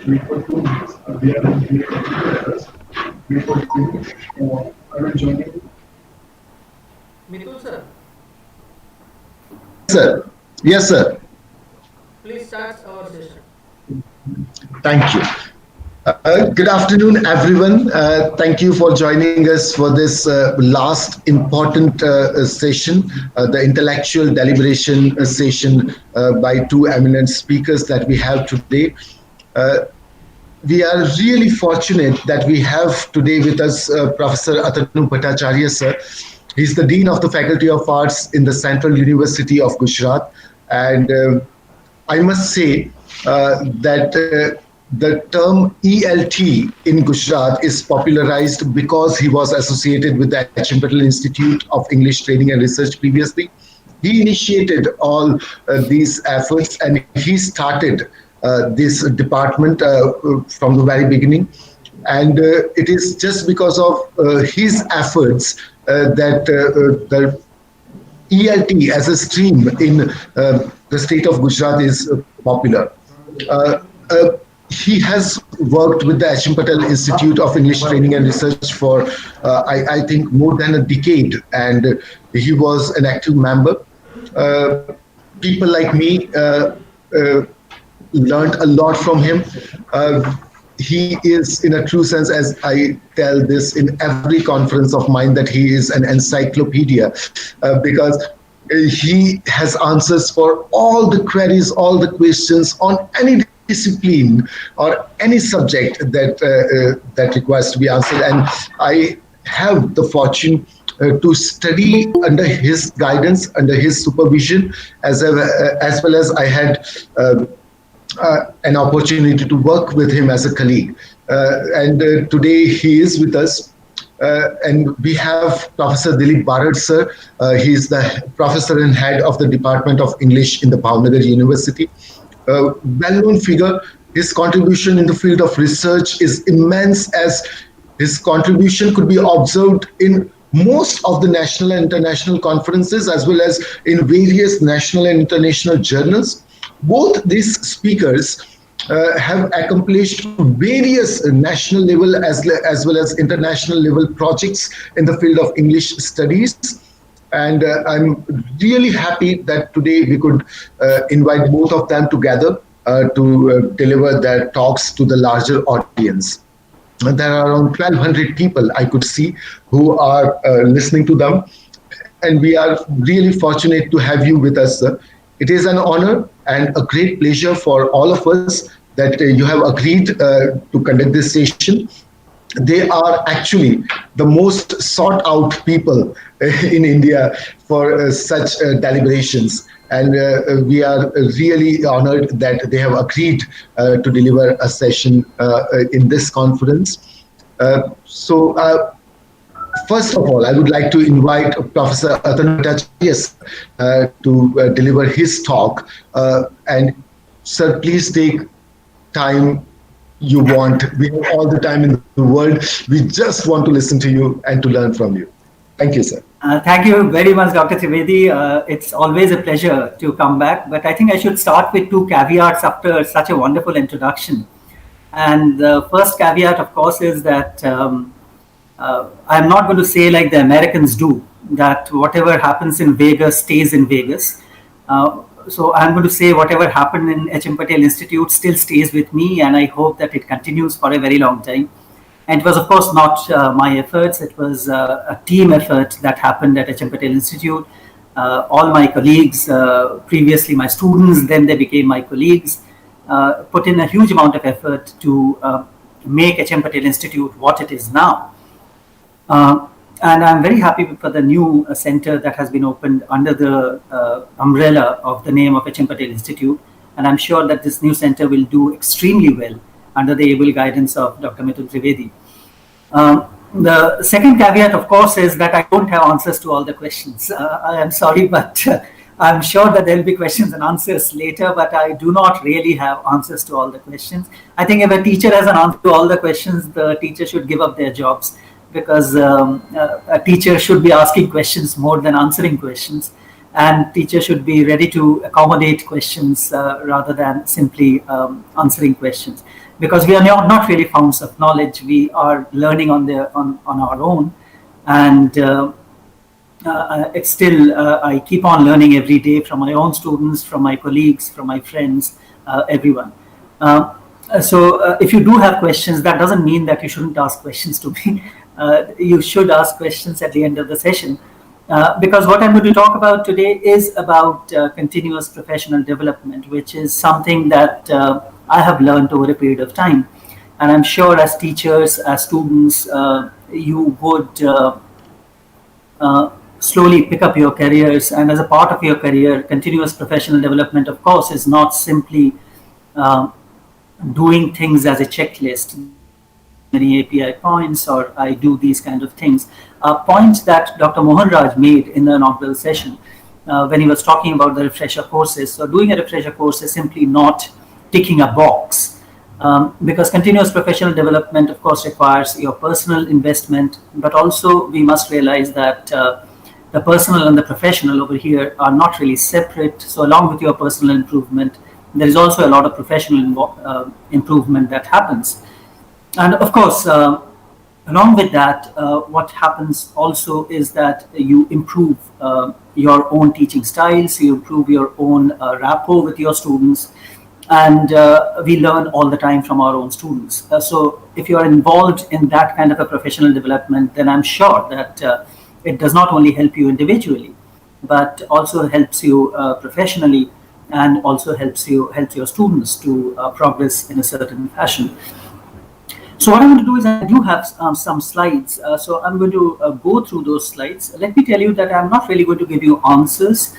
We put two minutes. We are in the letters. We put two. Are you joining? Mitul sir, Yes, sir. Yes, sir. please start our session. Thank you. Good afternoon, everyone. Thank you for joining us for this last important session, the intellectual deliberation session by two eminent speakers that we have today. Uh, we are really fortunate that we have today with us Professor Atanu Bhattacharya, sir. He's the Dean of the Faculty of Arts in the Central University of Gujarat. And I must say that the term ELT in Gujarat is popularized because he was associated with the H.M. Institute of English Training and Research previously. He initiated all these efforts and he started this department from the very beginning. And it is just because of his efforts that the ELT as a stream in the state of Gujarat is popular. Uh, uh, he has worked with the H.M. Patel Institute of English Training and Research for, I think, more than a decade, and he was an active member. Uh, People like me uh, learned a lot from him. Uh, he is, in a true sense, as I tell this in every conference of mine, that he is an encyclopedia because he has answers for all the queries, all the questions on any discipline or any subject that requires to be answered. And I have the fortune to study under his guidance, under his supervision, as well as I had an opportunity to work with him as a colleague. And today he is with us. And we have Professor Dilip Barad, sir. He is the professor and head of the Department of English in the Bhavnagar University. Well-known figure. His contribution in the field of research is immense, as his contribution could be observed in most of the national and international conferences, as well as in various national and international journals. Both these speakers have accomplished various national level as well as international level projects in the field of English studies. And I'm really happy that today we could invite both of them together to deliver their talks to the larger audience. There are around 1,200 people I could see who are listening to them. And we are really fortunate to have you with us, sir. It is an honor and a great pleasure for all of us that you have agreed to conduct this session. They are actually the most sought out people in India for such deliberations. And we are really honored that they have agreed to deliver a session in this conference. So, first of all, I would like to invite Professor Atanu Bhattacharya to deliver his talk. And sir, please take time you want. We have all the time in the world. We just want to listen to you and to learn from you. Thank you, sir. Thank you very much, Dr. Trivedi. It's always a pleasure to come back, but I think I should start with two caveats after such a wonderful introduction. And the first caveat, of course, is that I'm not going to say like the Americans do, that whatever happens in Vegas stays in Vegas. So I'm going to say whatever happened in H.M. Patel Institute still stays with me, and I hope that it continues for a very long time. And it was, of course, not my efforts. It was a team effort that happened at H.M. Patel Institute. All my colleagues, previously my students, then they became my colleagues, put in a huge amount of effort to make H.M. Patel Institute what it is now. And I'm very happy for the new center that has been opened under the umbrella of the name of H.M. Patel Institute. And I'm sure that this new center will do extremely well under the able guidance of Dr. Mitul Trivedi. The second caveat, of course, is that I don't have answers to all the questions. I am sorry, but I'm sure that there will be questions and answers later, but I do not really have answers to all the questions. I think if a teacher has an answer to all the questions, the teacher should give up their jobs, because a teacher should be asking questions more than answering questions. And teacher should be ready to accommodate questions rather than simply answering questions. because we are not really fountains of knowledge. We are learning on our own, and it's still I keep on learning every day from my own students, from my colleagues, from my friends, everyone. So if you do have questions, that doesn't mean that you shouldn't ask questions to me. You should ask questions at the end of the session, because what I'm going to talk about today is about continuous professional development, which is something that I have learned over a period of time. And I'm sure as teachers, as students, you would slowly pick up your careers. And as a part of your career, continuous professional development, of course, is not simply doing things as a checklist. Many API points, or I do these kind of things. Points that Dr. Mohan Raj made in the inaugural session when he was talking about the refresher courses. So doing a refresher course is simply not ticking a box, because continuous professional development, of course, requires your personal investment, but also we must realize that the personal and the professional over here are not really separate. So along with your personal improvement, there is also a lot of professional improvement that happens. And of course, along with that, what happens also is that you improve your own teaching styles, you improve your own rapport with your students, and we learn all the time from our own students. So if you are involved in that kind of a professional development, then I'm sure that it does not only help you individually, but also helps you professionally, and also helps your students to progress in a certain fashion. So what I'm going to do is I do have some slides. So I'm going to go through those slides. Let me tell you that I'm not really going to give you answers,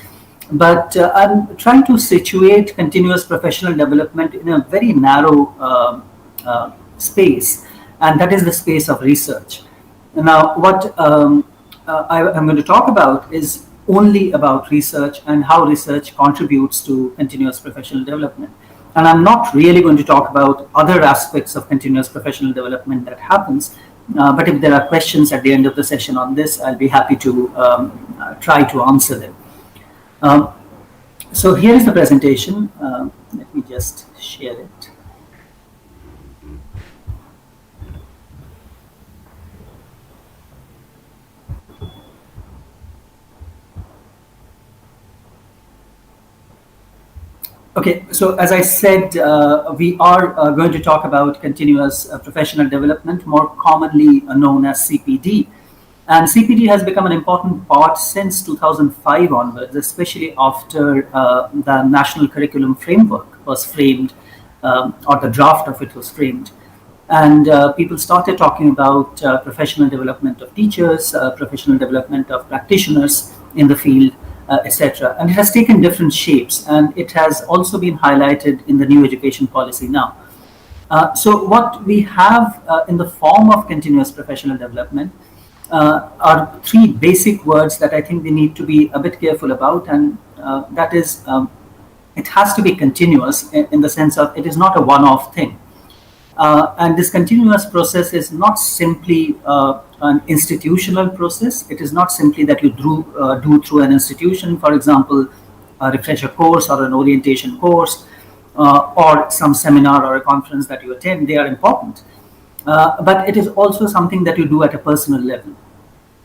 but I'm trying to situate continuous professional development in a very narrow space, and that is the space of research. Now, what I'm going to talk about is only about research and how research contributes to continuous professional development. And I'm not really going to talk about other aspects of continuous professional development that happens. But if there are questions at the end of the session on this, I'll be happy to try to answer them. So here is the presentation. Let me just share it. Okay, so as I said, we are going to talk about continuous professional development, more commonly known as CPD. And CPD has become an important part since 2005 onwards, especially after the National Curriculum Framework was framed, or the draft of it was framed. And people started talking about professional development of teachers, professional development of practitioners in the field, etc. And it has taken different shapes, and it has also been highlighted in the new education policy now. So what we have in the form of continuous professional development are three basic words that I think we need to be a bit careful about, and that is, it has to be continuous in the sense of it is not a one-off thing. And this continuous process is not simply an institutional process. It is not simply that you do through an institution, for example, a refresher course or an orientation course, or some seminar or a conference that you attend. They are important. But it is also something that you do at a personal level.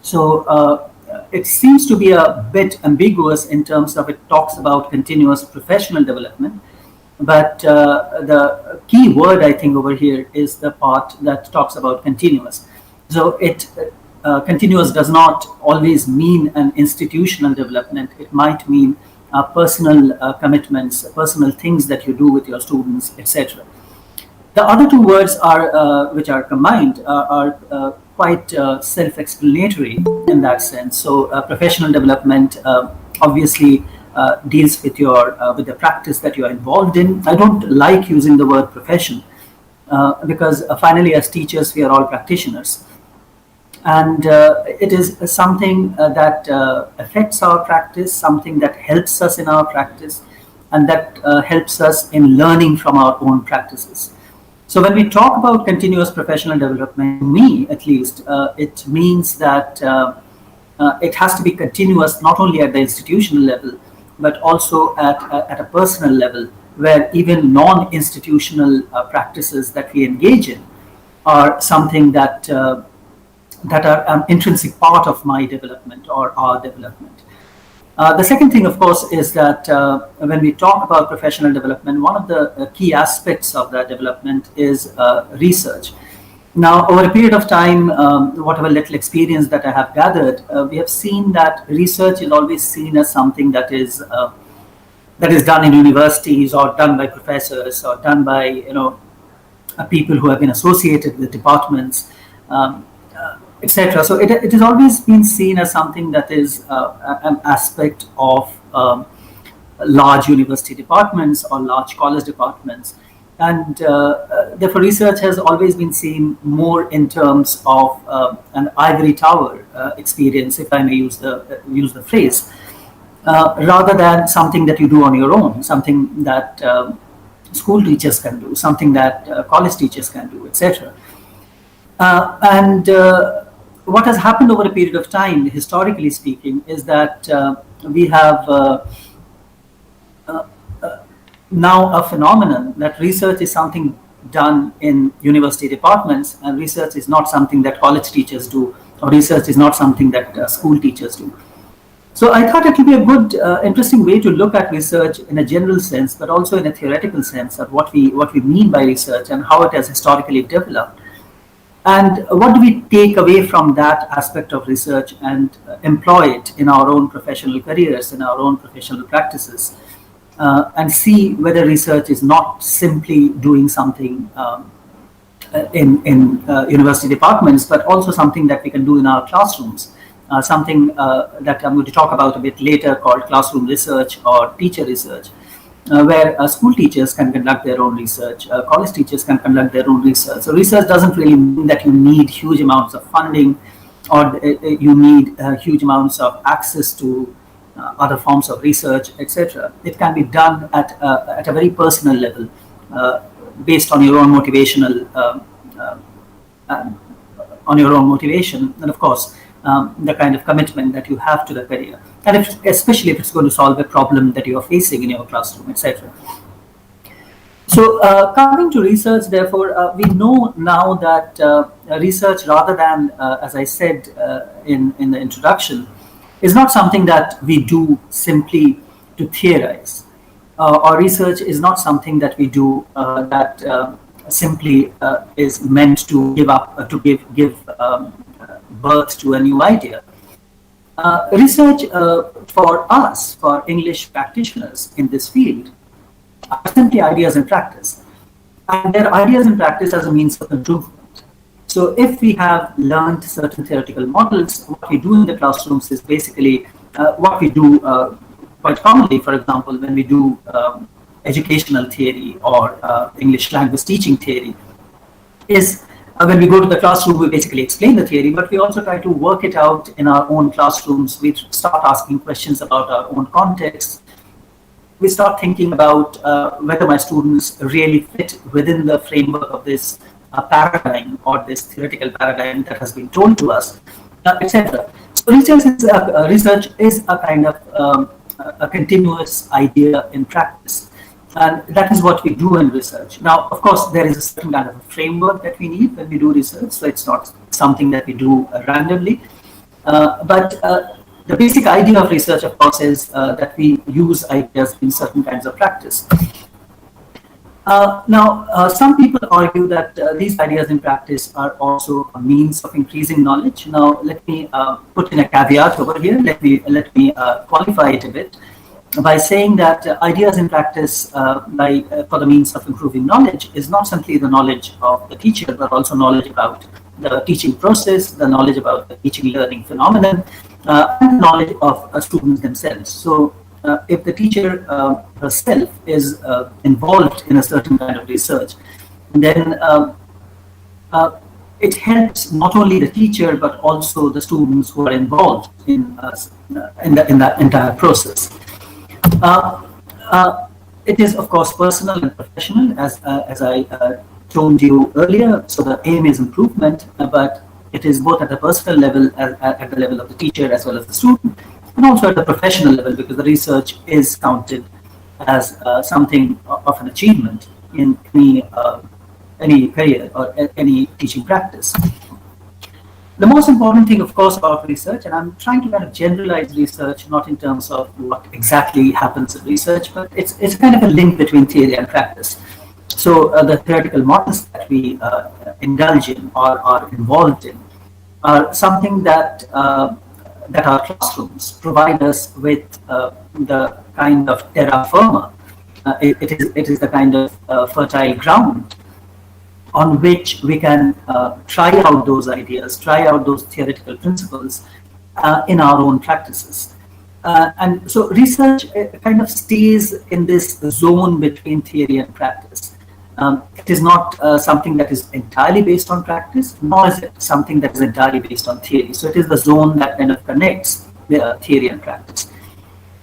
So it seems to be a bit ambiguous in terms of it talks about continuous professional development. But the key word I think over here is the part that talks about continuous. So continuous does not always mean an institutional development. It might mean personal commitments, personal things that you do with your students, etc. The other two words are which are combined are quite self-explanatory in that sense. So professional development obviously deals with with the practice that you are involved in. I don't like using the word profession because finally, as teachers, we are all practitioners, and it is something that affects our practice, something that helps us in our practice, and that helps us in learning from our own practices. So when we talk about continuous professional development, to me at least, it means that it has to be continuous not only at the institutional level, but also at a personal level, where even non-institutional practices that we engage in are something that that are an intrinsic part of my development or our development. The second thing, of course, is that when we talk about professional development, one of the key aspects of that development is research. Now, over a period of time, whatever little experience that I have gathered, we have seen that research is always seen as something that is done in universities or done by professors or done by people who have been associated with departments, etc. So it has always been seen as something that is an aspect of large university departments or large college departments. And therefore, research has always been seen more in terms of an ivory tower experience, if I may use the phrase, rather than something that you do on your own, something that school teachers can do, something that college teachers can do, etc. And what has happened over a period of time, historically speaking, is that we have now a phenomenon that research is something done in university departments, and research is not something that college teachers do, or research is not something that school teachers do. So I thought it would be a good, interesting way to look at research in a general sense, but also in a theoretical sense of what we mean by research and how it has historically developed. And what do we take away from that aspect of research and employ it in our own professional careers, in our own professional practices, and see whether research is not simply doing something in university departments, but also something that we can do in our classrooms, something that I'm going to talk about a bit later called classroom research or teacher research, where school teachers can conduct their own research, college teachers can conduct their own research. So research doesn't really mean that you need huge amounts of funding or you need huge amounts of access to other forms of research, etc. It can be done at a very personal level, based on your own motivation, and of course the kind of commitment that you have to the career, and especially if it's going to solve a problem that you are facing in your classroom, etc. So coming to research, therefore, we know now that research, rather than, as I said in the introduction, is not something that we do simply to theorize. Or research is not something that we do that simply is meant to give birth to a new idea. Research for us, for English practitioners in this field, are simply ideas in practice. And they're ideas in practice as a means of improvement. So if we have learned certain theoretical models, what we do in the classrooms is basically what we do quite commonly, for example, when we do educational theory or English language teaching theory, is when we go to the classroom, we basically explain the theory, but we also try to work it out in our own classrooms. We start asking questions about our own context. We start thinking about whether my students really fit within the framework of this paradigm or this theoretical paradigm that has been told to us, etc. So research is a kind of a continuous idea in practice. And that is what we do in research. Now, of course, there is a certain kind of a framework that we need when we do research. So it's not something that we do randomly. But the basic idea of research, of course, is that we use ideas in certain kinds of practice. Now, some people argue that these ideas in practice are also a means of increasing knowledge. Now, let me put in a caveat over here. Let me qualify it a bit by saying that ideas in practice for the means of improving knowledge is not simply the knowledge of the teacher, but also knowledge about the teaching process, the knowledge about the teaching learning phenomenon, and knowledge of students themselves. So if the teacher herself is involved in a certain kind of research, then it helps not only the teacher but also the students who are involved in that entire process. It is, of course, personal and professional, as I told you earlier. So the aim is improvement, but it is both at the personal level, at the level of the teacher as well as the student, and also at the professional level, because the research is counted as something of an achievement in any career or any teaching practice. The most important thing, of course, about research, and I'm trying to kind of generalize research, not in terms of what exactly happens in research, but it's kind of a link between theory and practice. So the theoretical models that we indulge in or are involved in are something that that our classrooms provide us with the kind of terra firma. It is the kind of fertile ground on which we can try out those ideas, try out those theoretical principles in our own practices. And so research kind of stays in this zone between theory and practice. It is not something that is entirely based on practice, nor is it something that is entirely based on theory. So it is the zone that kind of connects the theory and practice.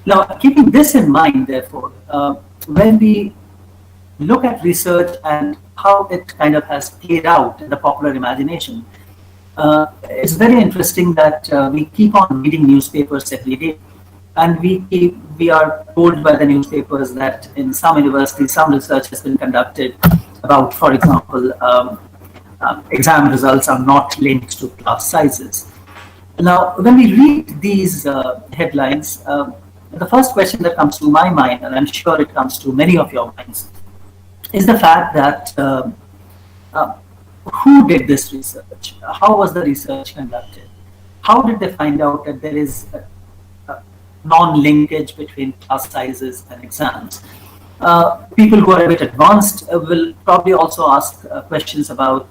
Now, keeping this in mind, therefore, when we look at research and how it kind of has played out in the popular imagination, it's very interesting that we keep on reading newspapers every day. And we are told by the newspapers that in some universities, some research has been conducted about, for example, exam results are not linked to class sizes. Now, when we read these headlines, the first question that comes to my mind, and I'm sure it comes to many of your minds, is the fact that who did this research? How was the research conducted? How did they find out that there is non-linkage between class sizes and exams? People who are a bit advanced will probably also ask questions about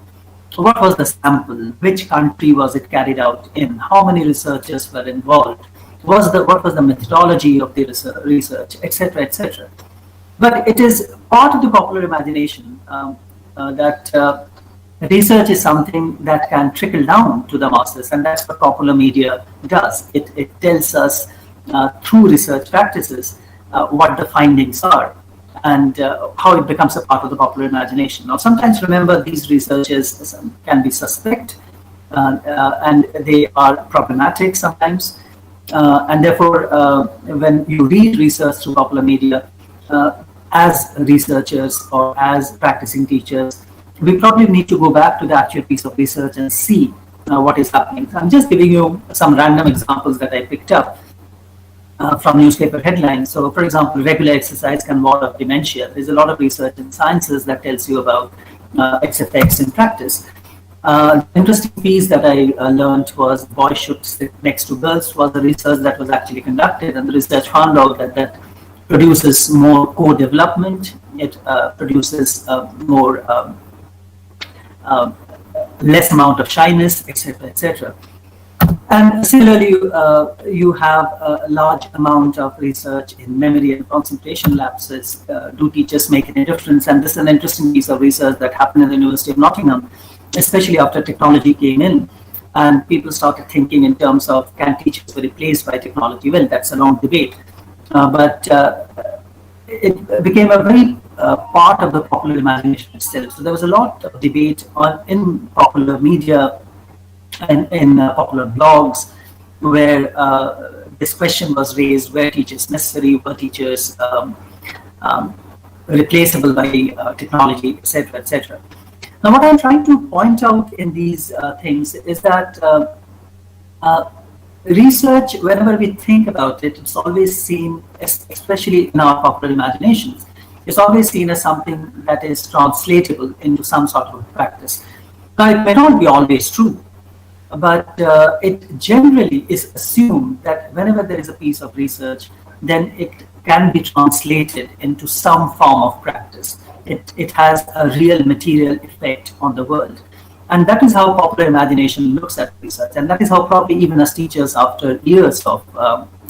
what was the sample, which country was it carried out in, how many researchers were involved, what was the methodology of the research, etc., etc. But it is part of the popular imagination that research is something that can trickle down to the masses, and that's what popular media does. It tells us through research practices what the findings are and how it becomes a part of the popular imagination. Now, sometimes remember, these researchers can be suspect and they are problematic sometimes. And therefore, when you read research through popular media, as researchers or as practicing teachers, we probably need to go back to the actual piece of research and see what is happening. So I'm just giving you some random examples that I picked up from newspaper headlines. So, for example, regular exercise can ward off dementia. There's a lot of research in sciences that tells you about its effects in practice. The interesting piece that I learned was boys should sit next to girls was the research that was actually conducted, and the research found out that that produces more co-development. It produces more less amount of shyness, etc., etc. And similarly, you have a large amount of research in memory and concentration lapses. Do teachers make any difference? And this is an interesting piece of research that happened in the University of Nottingham, especially after technology came in and people started thinking in terms of, can teachers be replaced by technology? Well, that's a long debate. But it became a very part of the popular imagination itself. So there was a lot of debate in popular media and in popular blogs where this question was raised: were teachers necessary? Were teachers replaceable by technology, etc., etc. Now, what I'm trying to point out in these things is that research, whenever we think about it, it's always seen, especially in our popular imaginations, it's always seen as something that is translatable into some sort of practice. Now, it may not be always true, but it generally is assumed that whenever there is a piece of research, then it can be translated into some form of practice. It has a real material effect on the world. And that is how popular imagination looks at research. And that is how probably even as teachers, after years of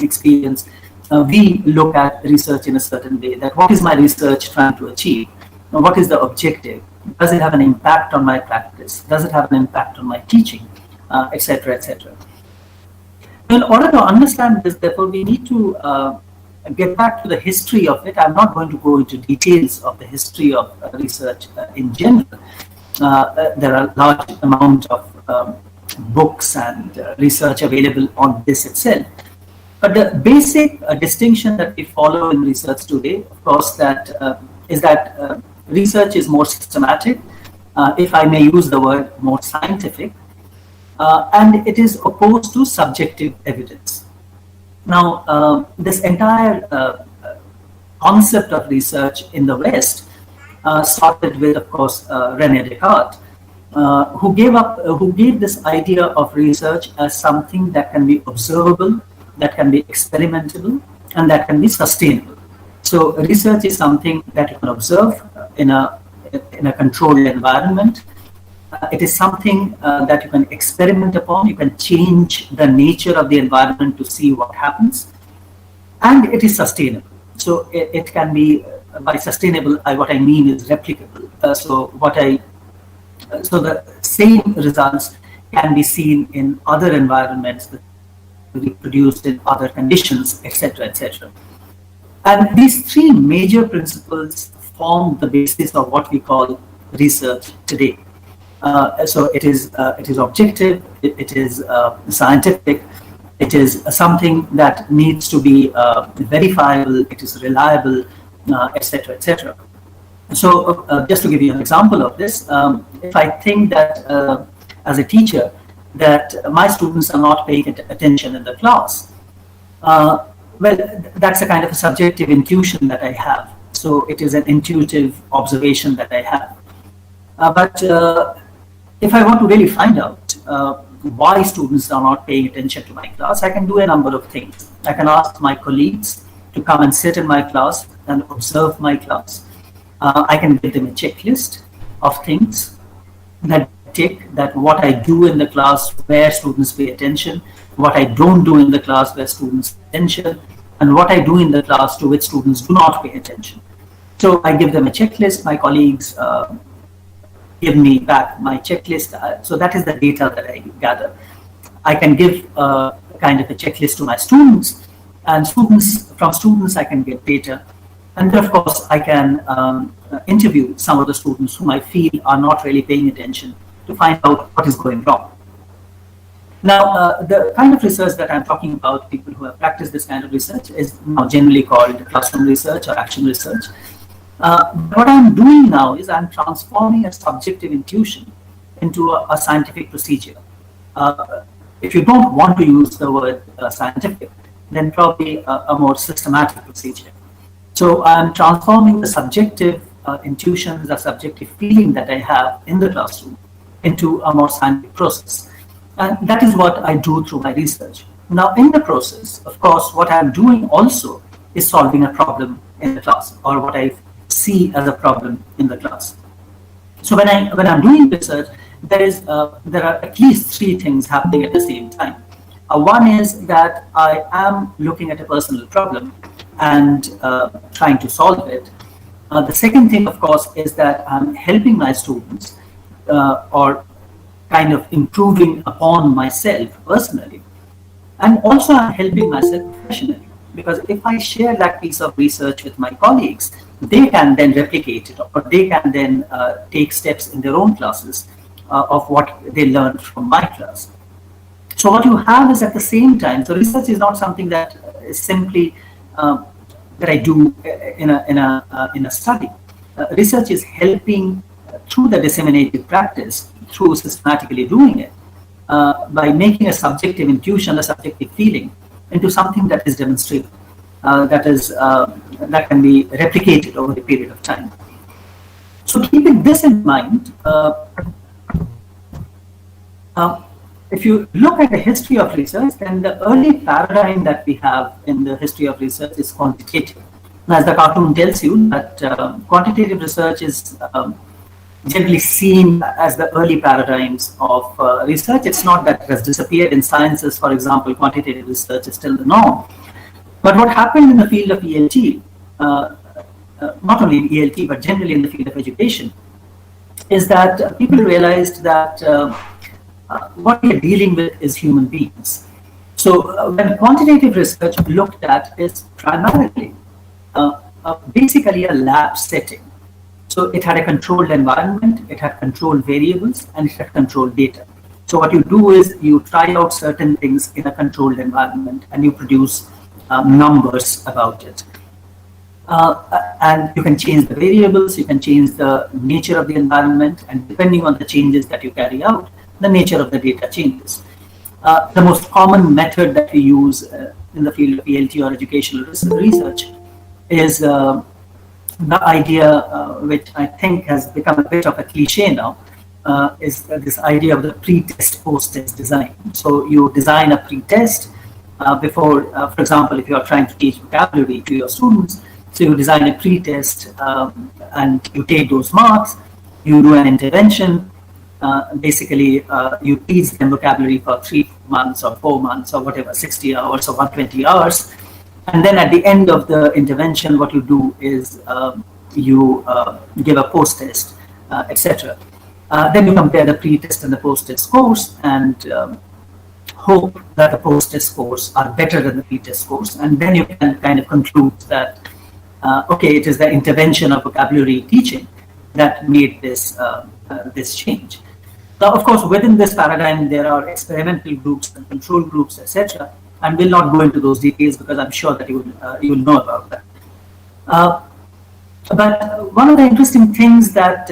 experience, we look at research in a certain way, that what is my research trying to achieve? What is the objective? Does it have an impact on my practice? Does it have an impact on my teaching? Etc., etc. In order to understand this, therefore, we need to get back to the history of it. I'm not going to go into details of the history of research in general. There are a large amount of books and research available on this itself. But the basic distinction that we follow in research today, of course, is that research is more systematic, if I may use the word, more scientific, and it is opposed to subjective evidence. Now, this entire concept of research in the West started with, of course, René Descartes, who gave this idea of research as something that can be observable, that can be experimentable, and that can be sustainable. So research is something that you can observe in a controlled environment. It is something that you can experiment upon. You can change the nature of the environment to see what happens, and it is sustainable. So it can be, by sustainable, what I mean is replicable. So the same results can be seen in other environments, reproduced in other conditions, etc., etc. And these three major principles form the basis of what we call research today. So it is objective, it is scientific, it is something that needs to be verifiable, it is reliable, etc., etc. So just to give you an example of this, if I think that as a teacher that my students are not paying attention in the class, well, that's a kind of a subjective intuition that I have. So it is an intuitive observation that I have. But if I want to really find out why students are not paying attention to my class, I can do a number of things. I can ask my colleagues to come and sit in my class and observe my class. I can give them a checklist of things that tick, that what I do in the class where students pay attention, what I don't do in the class where students pay attention, and what I do in the class to which students do not pay attention. So I give them a checklist. My colleagues give me back my checklist. So that is the data that I gather. I can give kind of a checklist to my students, and from students I can get data. And then, of course, I can interview some of the students whom I feel are not really paying attention to find out what is going wrong. Now, the kind of research that I'm talking about, people who have practiced this kind of research, is now generally called classroom research or action research. What I'm doing now is I'm transforming a subjective intuition into a scientific procedure. If you don't want to use the word scientific, then probably a more systematic procedure. So I'm transforming the subjective intuition, the subjective feeling that I have in the classroom into a more scientific process. And that is what I do through my research. Now, in the process, of course, what I'm doing also is solving a problem in the class, or what I see as a problem in the class. So when I'm doing research, there are at least three things happening at the same time. One is that I am looking at a personal problem and trying to solve it. The second thing, of course, is that I'm helping my students or kind of improving upon myself personally. And also I'm helping myself professionally, because if I share that piece of research with my colleagues, they can then replicate it, or they can then take steps in their own classes of what they learned from my class. So what you have is, at the same time, so research is not something that is simply that I do in a study. Research is helping through the disseminated practice, through systematically doing it, by making a subjective intuition, a subjective feeling, into something that is demonstrable, that can be replicated over a period of time. So keeping this in mind, if you look at the history of research, then the early paradigm that we have in the history of research is quantitative. And as the cartoon tells you, that quantitative research is generally seen as the early paradigms of research. It's not that it has disappeared in sciences. For example, quantitative research is still the norm. But what happened in the field of ELT, not only in ELT, but generally in the field of education, is that people realized that what we are dealing with is human beings. So when quantitative research looked at is primarily basically a lab setting. So it had a controlled environment, it had controlled variables, and it had controlled data. So what you do is you try out certain things in a controlled environment and you produce numbers about it. And you can change the variables, you can change the nature of the environment, and depending on the changes that you carry out, the nature of the data changes. The most common method that we use in the field of ELT or educational research is the idea, which I think has become a bit of a cliche now, is this idea of the pre-test, post-test design. So you design a pre-test before, for example, if you are trying to teach vocabulary to your students, so you design a pre-test and you take those marks, you do an intervention, basically you teach them vocabulary for 3 months or 4 months or whatever, 60 hours or 120 hours. And then at the end of the intervention, what you do is you give a post-test, etc. Then you compare the pre-test and the post-test scores and hope that the post-test scores are better than the pre-test scores. And then you can kind of conclude that, okay, it is the intervention of vocabulary teaching that made this change. Now, of course, within this paradigm, there are experimental groups and control groups, etc. And we'll not go into those details because I'm sure that you will know about that. But one of the interesting things that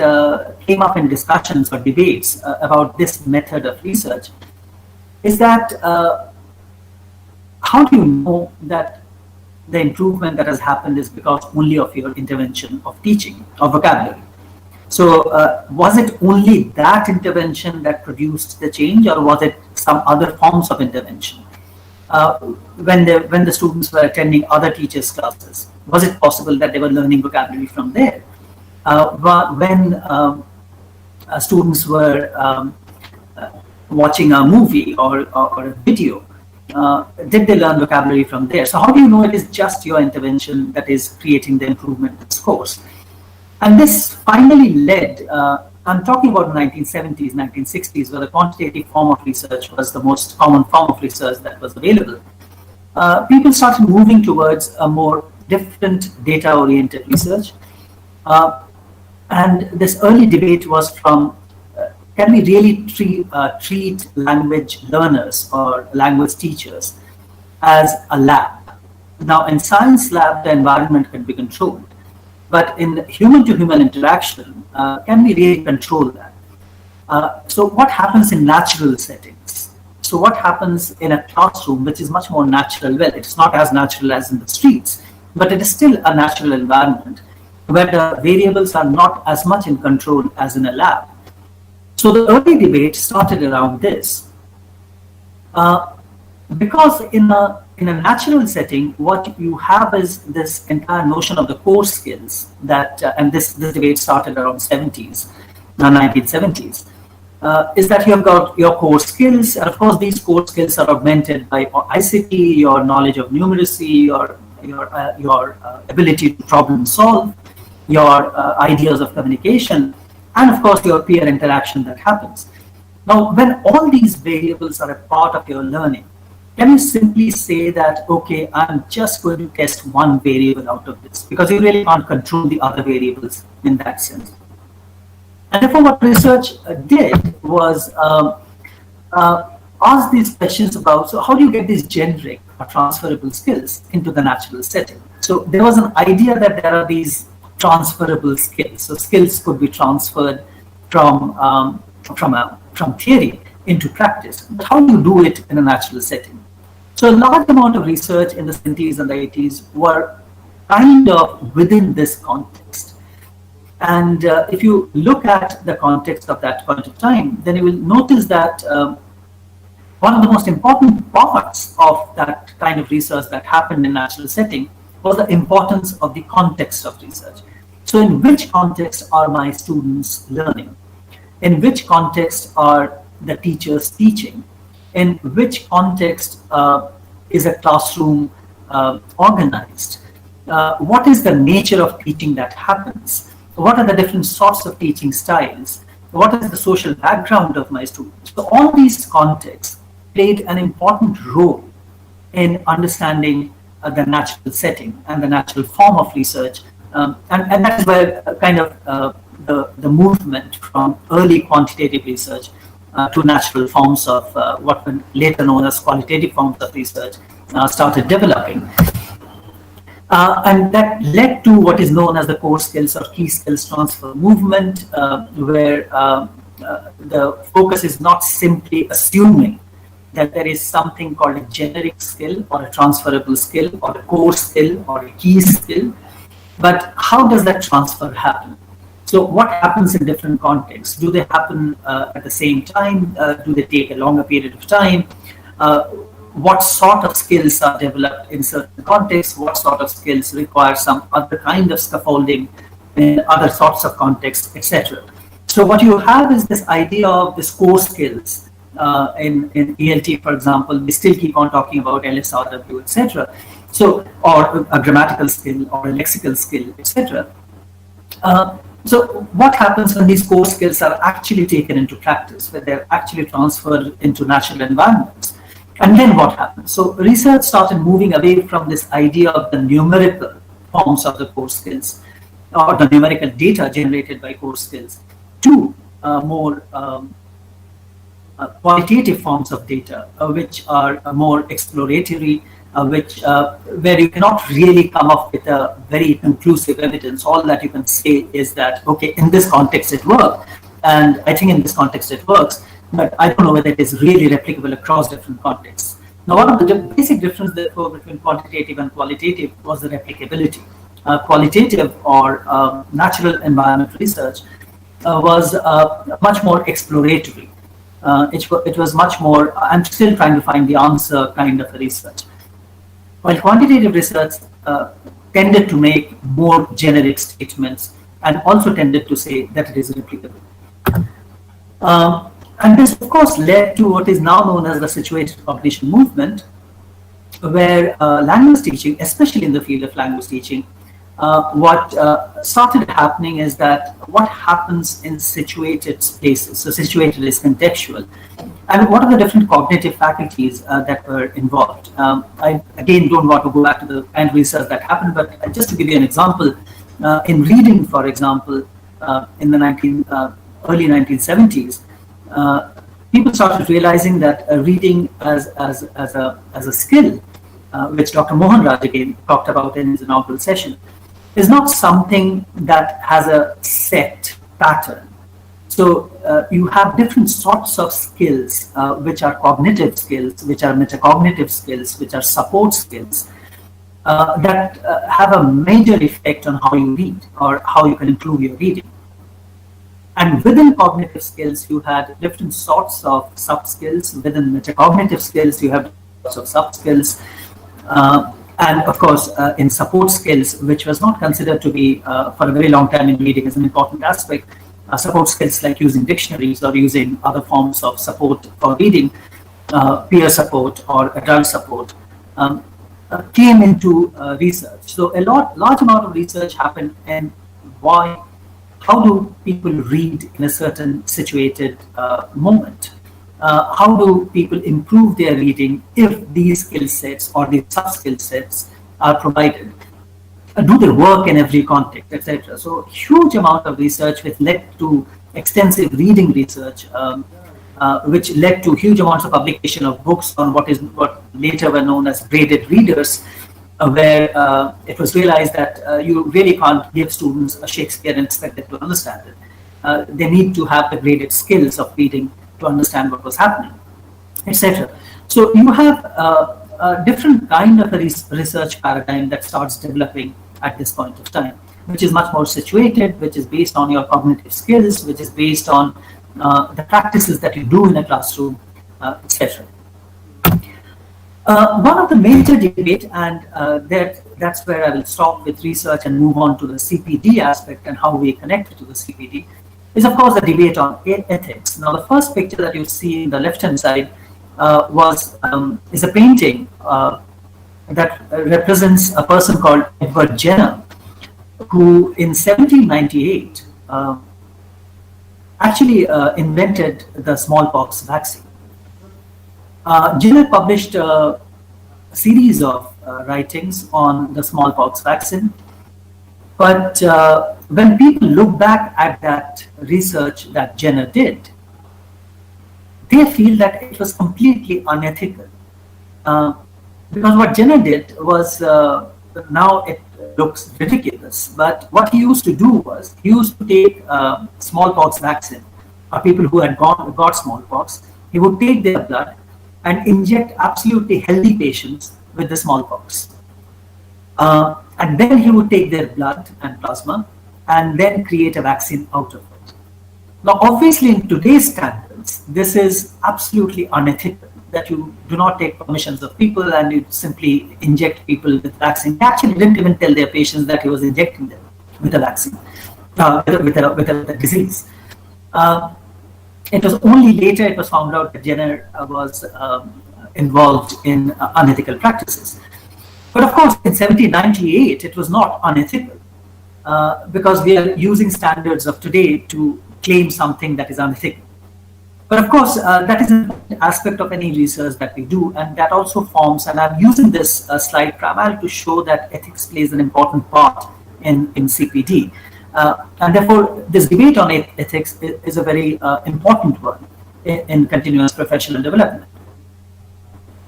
came up in discussions or debates about this method of research is that how do you know that the improvement that has happened is because only of your intervention of teaching of vocabulary? So was it only that intervention that produced the change, or was it some other forms of intervention? When the students were attending other teachers' classes, was it possible that they were learning vocabulary from there? When students were watching a movie or a video, did they learn vocabulary from there? So how do you know it is just your intervention that is creating the improvement in scores? And this finally led, I'm talking about 1970s, 1960s, where the quantitative form of research was the most common form of research that was available. People started moving towards a more different data-oriented research. And this early debate was from, can we really treat language learners or language teachers as a lab? Now, in science lab, the environment can be controlled. But in human-to-human interaction, can we really control that? So what happens in natural settings? So what happens in a classroom, which is much more natural? Well, it's not as natural as in the streets, but it is still a natural environment where the variables are not as much in control as in a lab. So the early debate started around this. Because in a natural setting, what you have is this entire notion of the core skills that, and this debate started around 1970s, is that you've got your core skills, and of course these core skills are augmented by ICT, your knowledge of numeracy, your ability to problem solve, your ideas of communication, and of course your peer interaction that happens. Now, when all these variables are a part of your learning, can you simply say that, okay, I'm just going to test one variable out of this, because you really can't control the other variables in that sense? And therefore, what research did was ask these questions about, so how do you get these generic or transferable skills into the natural setting? So there was an idea that there are these transferable skills. So skills could be transferred from theory into practice. But how do you do it in a natural setting? So a large amount of research in the 70s and the 80s were kind of within this context. And if you look at the context of that point of time, then you will notice that one of the most important parts of that kind of research that happened in natural setting was the importance of the context of research. So in which context are my students learning? In which context are the teachers teaching? In which context is a classroom organized? What is the nature of teaching that happens? What are the different sorts of teaching styles? What is the social background of my students? So all these contexts played an important role in understanding the natural setting and the natural form of research. And that is where kind of the movement from early quantitative research two natural forms of what were later known as qualitative forms of research started developing. And that led to what is known as the core skills or key skills transfer movement, where the focus is not simply assuming that there is something called a generic skill or a transferable skill or a core skill or a key skill, but how does that transfer happen? So what happens in different contexts? Do they happen at the same time? Do they take a longer period of time? What sort of skills are developed in certain contexts? What sort of skills require some other kind of scaffolding in other sorts of contexts, etc. So what you have is this idea of this core skills. In ELT, for example, we still keep on talking about LSRW, etc. So, or a grammatical skill or a lexical skill, etc. So what happens when these core skills are actually taken into practice, when they're actually transferred into natural environments? And then what happens? So research started moving away from this idea of the numerical forms of the core skills or the numerical data generated by core skills to more qualitative forms of data, which are more exploratory, where you cannot really come up with a very conclusive evidence. All that you can say is that, okay, in this context it worked, and I think in this context it works, but I don't know whether it is really replicable across different contexts. Now, one of the basic differences, therefore, between quantitative and qualitative was the replicability. Qualitative or natural environment research was much more exploratory. It was much more, I'm still trying to find the answer kind of a research. While quantitative research tended to make more generic statements and also tended to say that it is replicable. And this, of course, led to what is now known as the situated cognition movement, where language teaching, especially in the field of language teaching, what started happening is that what happens in situated spaces, so situated is contextual, and what are the different cognitive faculties that were involved. I again don't want to go back to the kind of research that happened, but just to give you an example, in reading, for example, in the early 1970s, people started realizing that reading as a skill, which Dr. Mohan Raj again talked about in his inaugural session, is not something that has a set pattern. So you have different sorts of skills, which are cognitive skills, which are metacognitive skills, which are support skills, that have a major effect on how you read or how you can improve your reading. And within cognitive skills, you had different sorts of sub-skills. Within metacognitive skills, you have sorts of sub-skills. And of course, in support skills, which was not considered to be, for a very long time in reading, as an important aspect, support skills like using dictionaries or using other forms of support for reading, peer support or adult support, came into research. So a large amount of research happened, and how do people read in a certain situated moment? How do people improve their reading if these skill sets or these sub-skill sets are provided? Do they work in every context, etc.? So huge amount of research which led to extensive reading research, which led to huge amounts of publication of books on what later were known as graded readers, where it was realized that you really can't give students a Shakespeare and expect them to understand it. They need to have the graded skills of reading to understand what was happening, etc. So you have a different kind of a research paradigm that starts developing at this point of time, which is much more situated, which is based on your cognitive skills, which is based on the practices that you do in a classroom, etc. One of the major debate, and that's where I will stop with research and move on to the CPD aspect and how we connect to the CPD, is of course the debate on ethics. Now, the first picture that you see in the left-hand side is a painting that represents a person called Edward Jenner, who in 1798 actually invented the smallpox vaccine. Jenner published a series of writings on the smallpox vaccine, but when people look back at that research that Jenner did, they feel that it was completely unethical. Because what Jenner did was, now it looks ridiculous, but what he used to do was he used to take smallpox vaccine, or people who had got smallpox. He would take their blood and inject absolutely healthy patients with the smallpox. And then he would take their blood and plasma and then create a vaccine out of it. Now, obviously, in today's standards, this is absolutely unethical, that you do not take permissions of people and you simply inject people with vaccine. He actually didn't even tell their patients that he was injecting them with a vaccine, with a disease. It was only later it was found out that Jenner was involved in unethical practices. But of course, in 1798, it was not unethical, because we are using standards of today to claim something that is unethical. But of course, that is an aspect of any research that we do, and that also forms, and I'm using this slide primarily to show that ethics plays an important part in CPD. And therefore, this debate on ethics is a very important one in continuous professional development.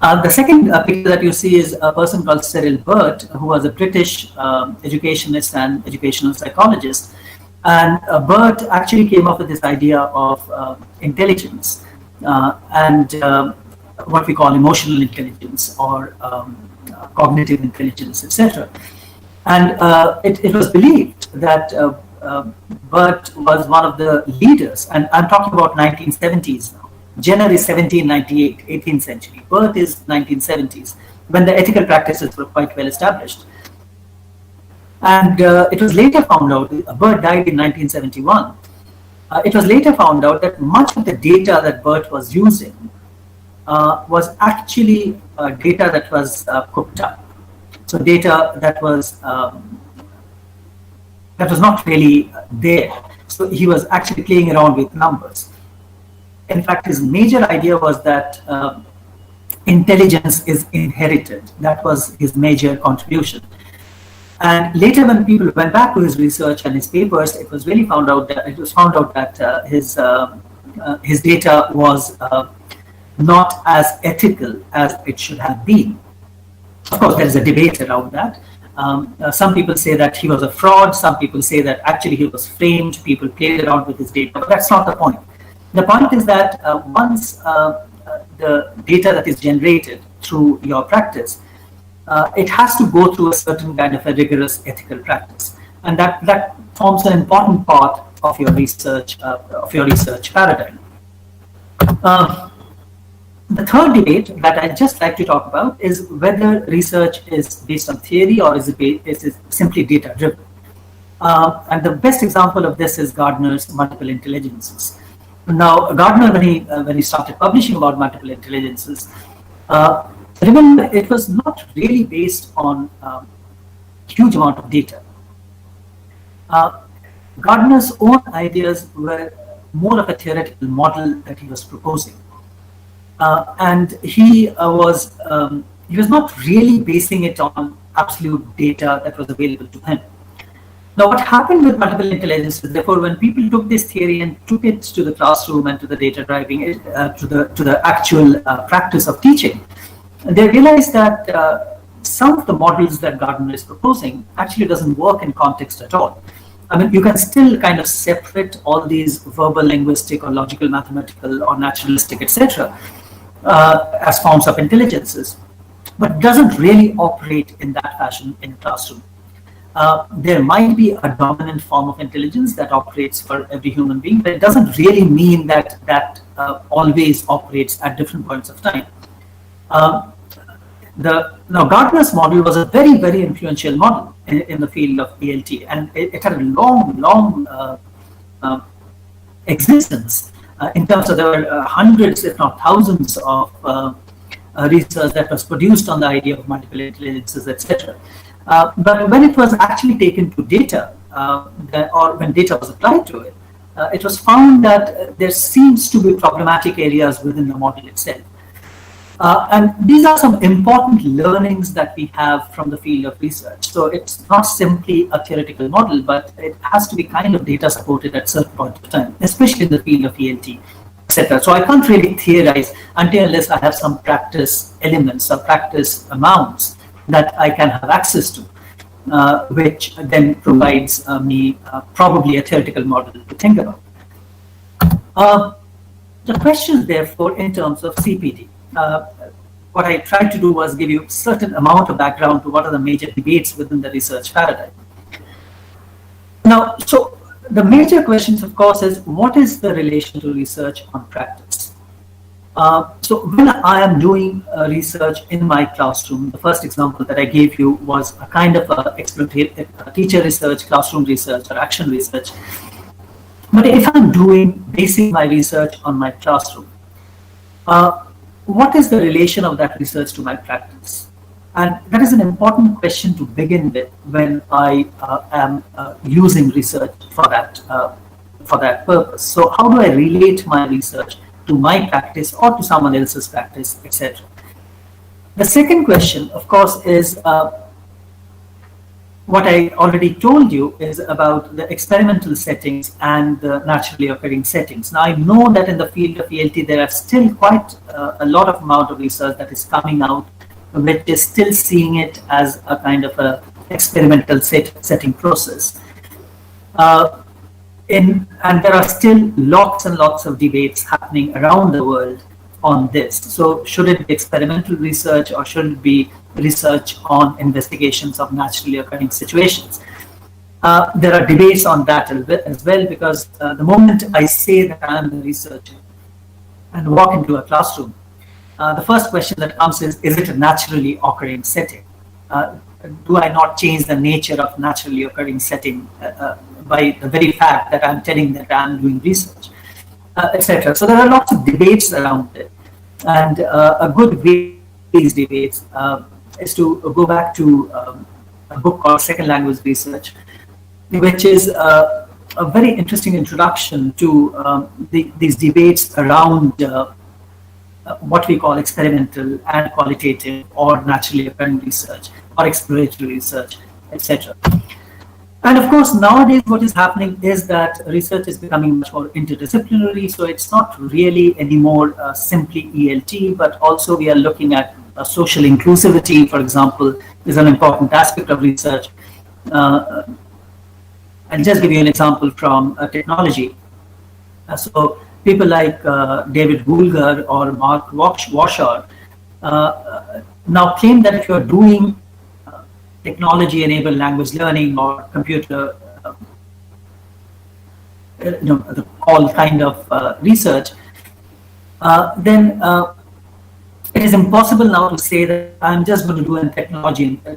The second picture that you see is a person called Cyril Burt, who was a British educationist and educational psychologist. And Burt actually came up with this idea of intelligence and what we call emotional intelligence or cognitive intelligence, etc. And it was believed that Burt was one of the leaders, and I'm talking about 1970s now. Jenner is 1798, 18th century. Burt is 1970s, when the ethical practices were quite well established. And it was later found out, Burt died in 1971. It was later found out that much of the data that Burt was using was actually data that was cooked up. So data that was not really there. So he was actually playing around with numbers. In fact, his major idea was that intelligence is inherited. That was his major contribution. And later, when people went back to his research and his papers, it was found out that his data was not as ethical as it should have been. Of course, there is a debate around that. Some people say that he was a fraud. Some people say that actually he was framed. People played around with his data, but that's not the point. The point is that once the data that is generated through your practice, it has to go through a certain kind of a rigorous ethical practice, and that forms an important part of your research paradigm. The third debate that I'd just like to talk about is whether research is based on theory or is it simply data driven. And the best example of this is Gardner's multiple intelligences. Now, Gardner, when he started publishing about multiple intelligences, remember, it was not really based on huge amount of data. Gardner's own ideas were more of a theoretical model that he was proposing, and he was not really basing it on absolute data that was available to him. Now, what happened with multiple intelligences, therefore, when people took this theory and took it to the classroom and to the data driving, to the actual practice of teaching, they realized that some of the models that Gardner is proposing actually doesn't work in context at all. I mean, you can still kind of separate all these verbal, linguistic, or logical, mathematical, or naturalistic, etc., as forms of intelligences, but doesn't really operate in that fashion in classroom. There might be a dominant form of intelligence that operates for every human being, but it doesn't really mean that always operates at different points of time. Now, Gardner's model was a very, very influential model in the field of ELT, and it had a long existence in terms of there were hundreds, if not thousands, of research that was produced on the idea of multiple intelligences, etc. But when it was actually taken to data, or when data was applied to it, it was found that there seems to be problematic areas within the model itself. And these are some important learnings that we have from the field of research. So it's not simply a theoretical model, but it has to be kind of data supported at certain point of time, especially in the field of ELT. etc. So I can't really theorize until unless I have some practice elements or practice amounts that I can have access to, which then provides me probably a theoretical model to think about. The question, therefore, in terms of CPD, what I tried to do was give you a certain amount of background to what are the major debates within the research paradigm. Now, so the major questions, of course, is what is the relation to research on practice? So when I am doing research in my classroom, the first example that I gave you was a kind of a teacher research, classroom research, or action research. But if I'm basing my research on my classroom, what is the relation of that research to my practice? And that is an important question to begin with when I am using research for that purpose. So how do I relate my research to my practice or to someone else's practice, etc.? The second question, of course, is what I already told you is about the experimental settings and the naturally occurring settings. Now, I know that in the field of ELT, there are still quite a lot of amount of research that is coming out, which is still seeing it as a kind of a experimental setting process. And there are still lots and lots of debates happening around the world on this. So should it be experimental research or should it be research on investigations of naturally occurring situations? There are debates on that as well, because the moment I say that I am a researcher and walk into a classroom, the first question that comes is it a naturally occurring setting? Do I not change the nature of naturally occurring setting by the very fact that I'm telling that I'm doing research, etc.? So there are lots of debates around it. And a good way these debates is to go back to a book called Second Language Research, which is a very interesting introduction to these debates around what we call experimental and qualitative or naturally occurring research or exploratory research, etc. And of course, nowadays what is happening is that research is becoming much more interdisciplinary. So it's not really anymore simply ELT, but also we are looking at social inclusivity, for example, is an important aspect of research. I'll just give you an example from technology. So people like David Goulger or Mark Washer now claim that if you're doing technology-enabled language learning or computer, all kind of research, then it is impossible now to say that I'm just going to do a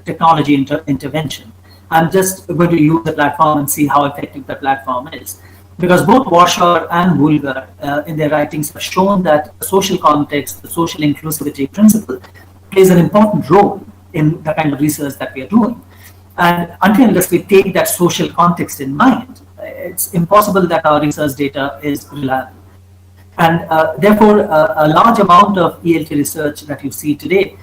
technology intervention. I'm just going to use the platform and see how effective the platform is. Because both Washer and Woolger in their writings have shown that the social context, the social inclusivity principle plays an important role in the kind of research that we are doing. And unless we take that social context in mind, it's impossible that our research data is reliable. And therefore, a large amount of ELT research that you see today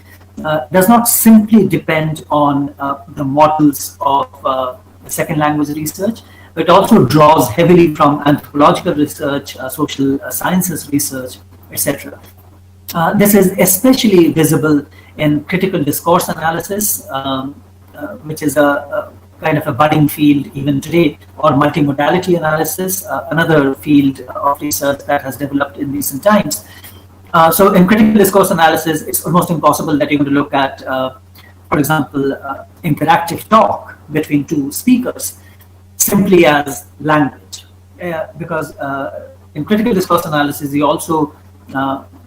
does not simply depend on the models of second language research, but also draws heavily from anthropological research, social sciences research, etc. This is especially visible in critical discourse analysis, which is a kind of a budding field even today, or multimodality analysis, another field of research that has developed in recent times. So in critical discourse analysis, it's almost impossible that you're going to look at, for example, interactive talk between two speakers simply as language, because in critical discourse analysis, you also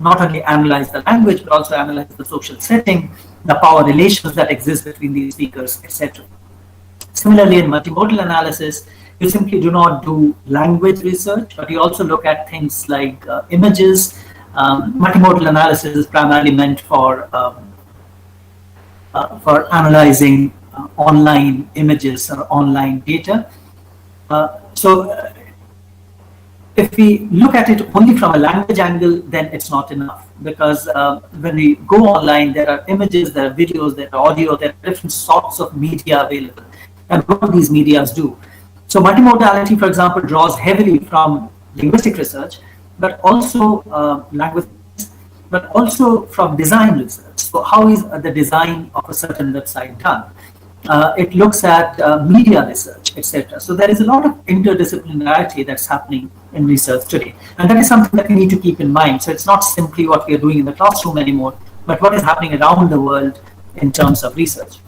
not only analyze the language, but also analyze the social setting, the power relations that exist between these speakers, etc. Similarly, in multimodal analysis, you simply do not do language research, but you also look at things like images. Multimodal analysis is primarily meant for analyzing online images or online data. So if we look at it only from a language angle, then it's not enough, because when we go online, there are images, there are videos, there are audio, there are different sorts of media available. And what these medias do. So multimodality, for example, draws heavily from linguistic research, but also language, but also from design research. So how is the design of a certain website done? It looks at media research, etc. So there is a lot of interdisciplinarity that's happening in research today. And that is something that we need to keep in mind. So it's not simply what we are doing in the classroom anymore, but what is happening around the world in terms of research.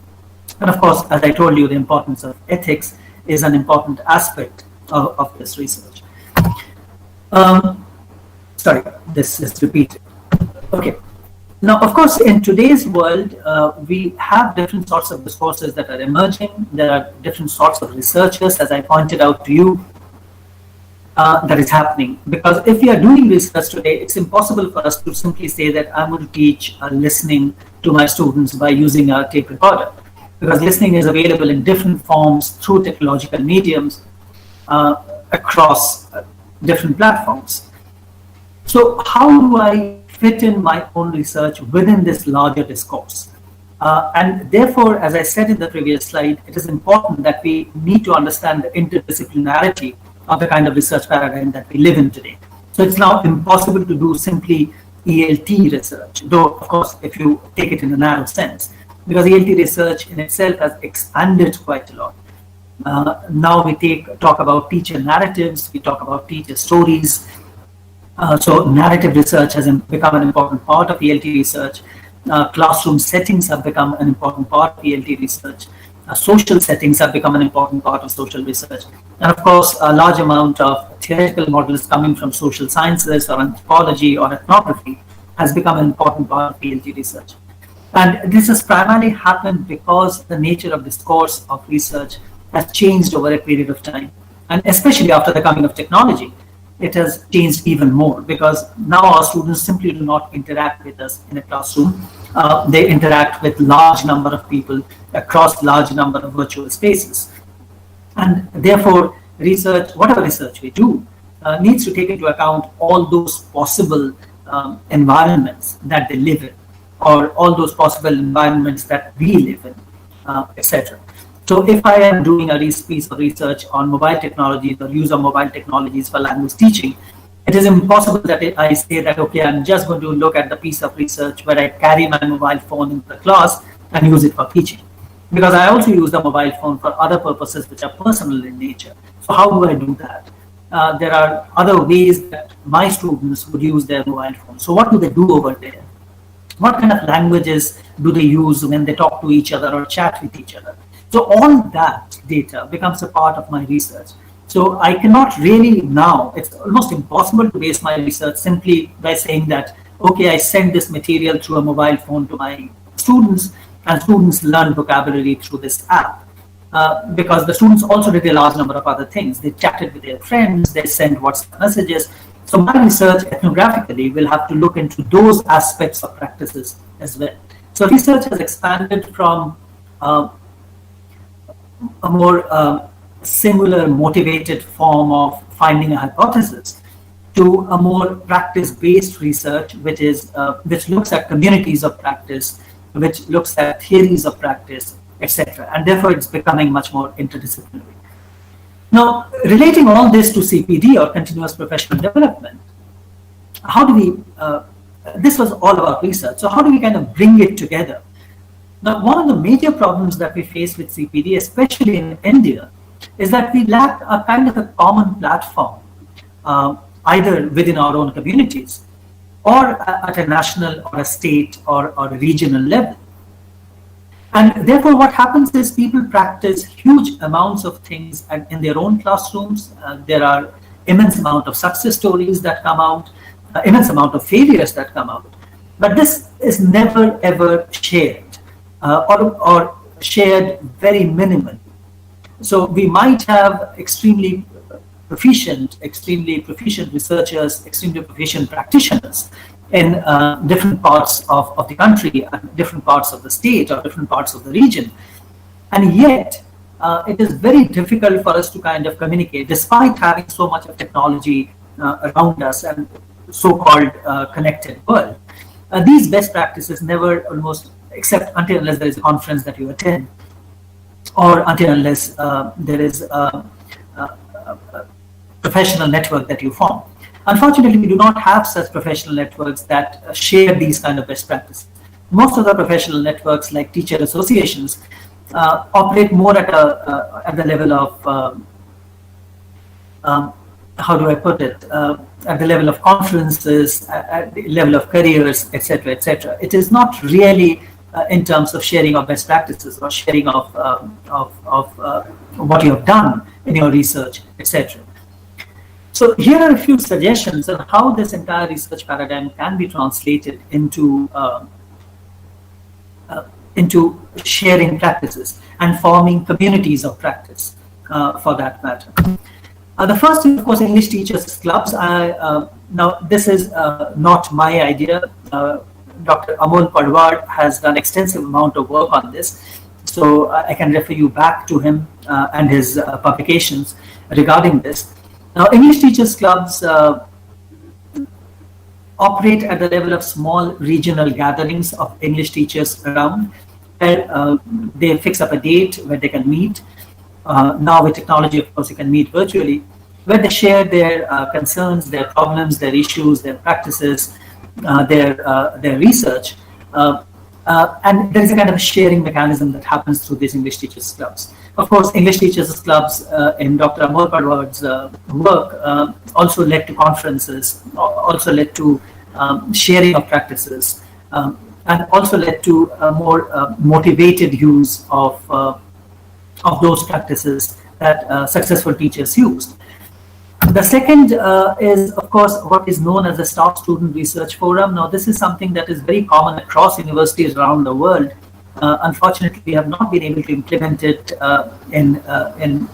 And of course, as I told you, the importance of ethics is an important aspect of this research. Sorry, this is repeated. Okay. Now, of course, in today's world, we have different sorts of discourses that are emerging. There are different sorts of researchers, as I pointed out to you, that is happening. Because if we are doing research today, it's impossible for us to simply say that I'm going to teach listening to my students by using a tape recorder. Because listening is available in different forms through technological mediums across different platforms. So how do I fit in my own research within this larger discourse? And therefore, as I said in the previous slide, it is important that we need to understand the interdisciplinarity of the kind of research paradigm that we live in today. So it's now impossible to do simply ELT research, though, of course, if you take it in a narrow sense, because ELT research in itself has expanded quite a lot. Now we talk about teacher narratives, we talk about teacher stories. So narrative research has become an important part of ELT research. Classroom settings have become an important part of ELT research. Social settings have become an important part of social research. And of course, a large amount of theoretical models coming from social sciences or anthropology or ethnography has become an important part of ELT research. And this has primarily happened because the nature of discourse of research has changed over a period of time. And especially after the coming of technology, it has changed even more, because now our students simply do not interact with us in a classroom. They interact with large number of people across large number of virtual spaces. And therefore, research, whatever research we do, needs to take into account all those possible environments that they live in, or all those possible environments that we live in, etc. So if I am doing a piece of research on mobile technologies or use of mobile technologies for language teaching, it is impossible that I say that, okay, I'm just going to look at the piece of research where I carry my mobile phone into the class and use it for teaching. Because I also use the mobile phone for other purposes which are personal in nature. So how do I do that? There are other ways that my students would use their mobile phone. So what do they do over there? What kind of languages do they use when they talk to each other or chat with each other? So all that data becomes a part of my research. So I cannot really now, it's almost impossible to base my research simply by saying that, okay, I send this material through a mobile phone to my students, and students learn vocabulary through this app. Because the students also did a large number of other things. They chatted with their friends, they sent WhatsApp messages. So my research ethnographically will have to look into those aspects of practices as well. So research has expanded from a more singular motivated form of finding a hypothesis to a more practice-based research, which looks at communities of practice, which looks at theories of practice, etc. And therefore, it's becoming much more interdisciplinary. Now, relating all this to CPD, or continuous professional development, how do we, this was all about research, so how do we kind of bring it together? Now, one of the major problems that we face with CPD, especially in India, is that we lack a kind of a common platform, either within our own communities or at a national or a state or a regional level. And therefore, what happens is people practice huge amounts of things in their own classrooms. There are immense amount of success stories that come out, immense amount of failures that come out. But this is never ever shared or shared very minimally. So we might have extremely proficient researchers, extremely proficient practitioners in different parts of the country, different parts of the state, or different parts of the region. And yet, it is very difficult for us to kind of communicate, despite having so much of technology around us and so-called connected world. These best practices never almost, except until unless there is a conference that you attend, or until unless there is a professional network that you form. Unfortunately, we do not have such professional networks that share these kind of best practices. Most of the professional networks, like teacher associations, operate more at the level of how do I put it? At the level of conferences, at the level of careers, etc., etc. It is not really in terms of sharing of best practices or sharing of what you have done in your research, etc. So here are a few suggestions on how this entire research paradigm can be translated into sharing practices and forming communities of practice, for that matter. The first is, of course, English teachers clubs. Now, this is not my idea. Dr. Amol Padwad has done extensive amount of work on this, so I can refer you back to him and his publications regarding this. Now, English teachers clubs operate at the level of small regional gatherings of English teachers around, where they fix up a date where they can meet. Now with technology, of course, you can meet virtually, where they share their concerns, their problems, their issues, their practices, their research. And there is a kind of sharing mechanism that happens through these English teachers clubs. Of course, English teachers clubs in Dr. Amol Padwad's work also led to conferences, also led to sharing of practices, and also led to a more motivated use of those practices that successful teachers used. The second is, of course, what is known as the Staff Student Research Forum. Now, this is something that is very common across universities around the world. Unfortunately, we have not been able to implement it in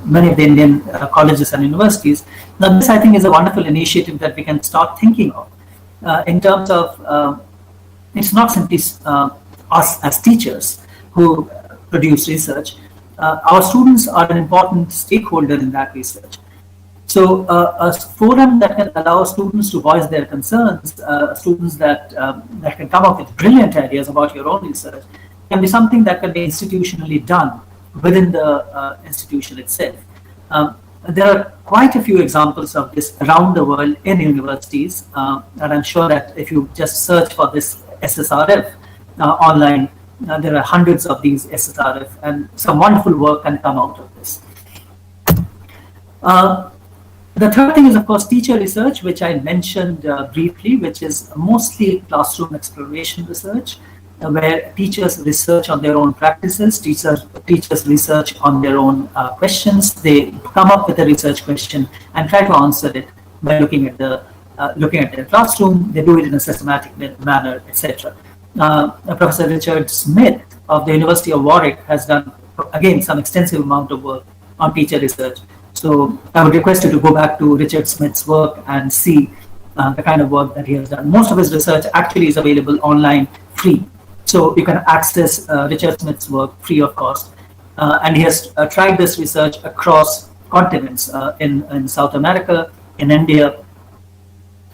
many of the Indian colleges and universities. Now, this, I think, is a wonderful initiative that we can start thinking of in terms of it's not simply us as teachers who produce research. Our students are an important stakeholder in that research. So a forum that can allow students to voice their concerns, students that can come up with brilliant ideas about your own research, can be something that can be institutionally done within the institution itself. There are quite a few examples of this around the world in universities, and I'm sure that if you just search for this SSRF online, there are hundreds of these SSRF, and some wonderful work can come out of this. The third thing is, of course, teacher research, which I mentioned briefly, which is mostly classroom exploration research, where teachers research on their own practices, teachers research on their own questions. They come up with a research question and try to answer it by looking at their classroom. They do it in a systematic manner, etc. Professor Richard Smith of the University of Warwick has done, again, some extensive amount of work on teacher research. So I would request you to go back to Richard Smith's work and see the kind of work that he has done. Most of his research actually is available online free. So you can access Richard Smith's work free of cost. And he has tried this research across continents, in South America, in India,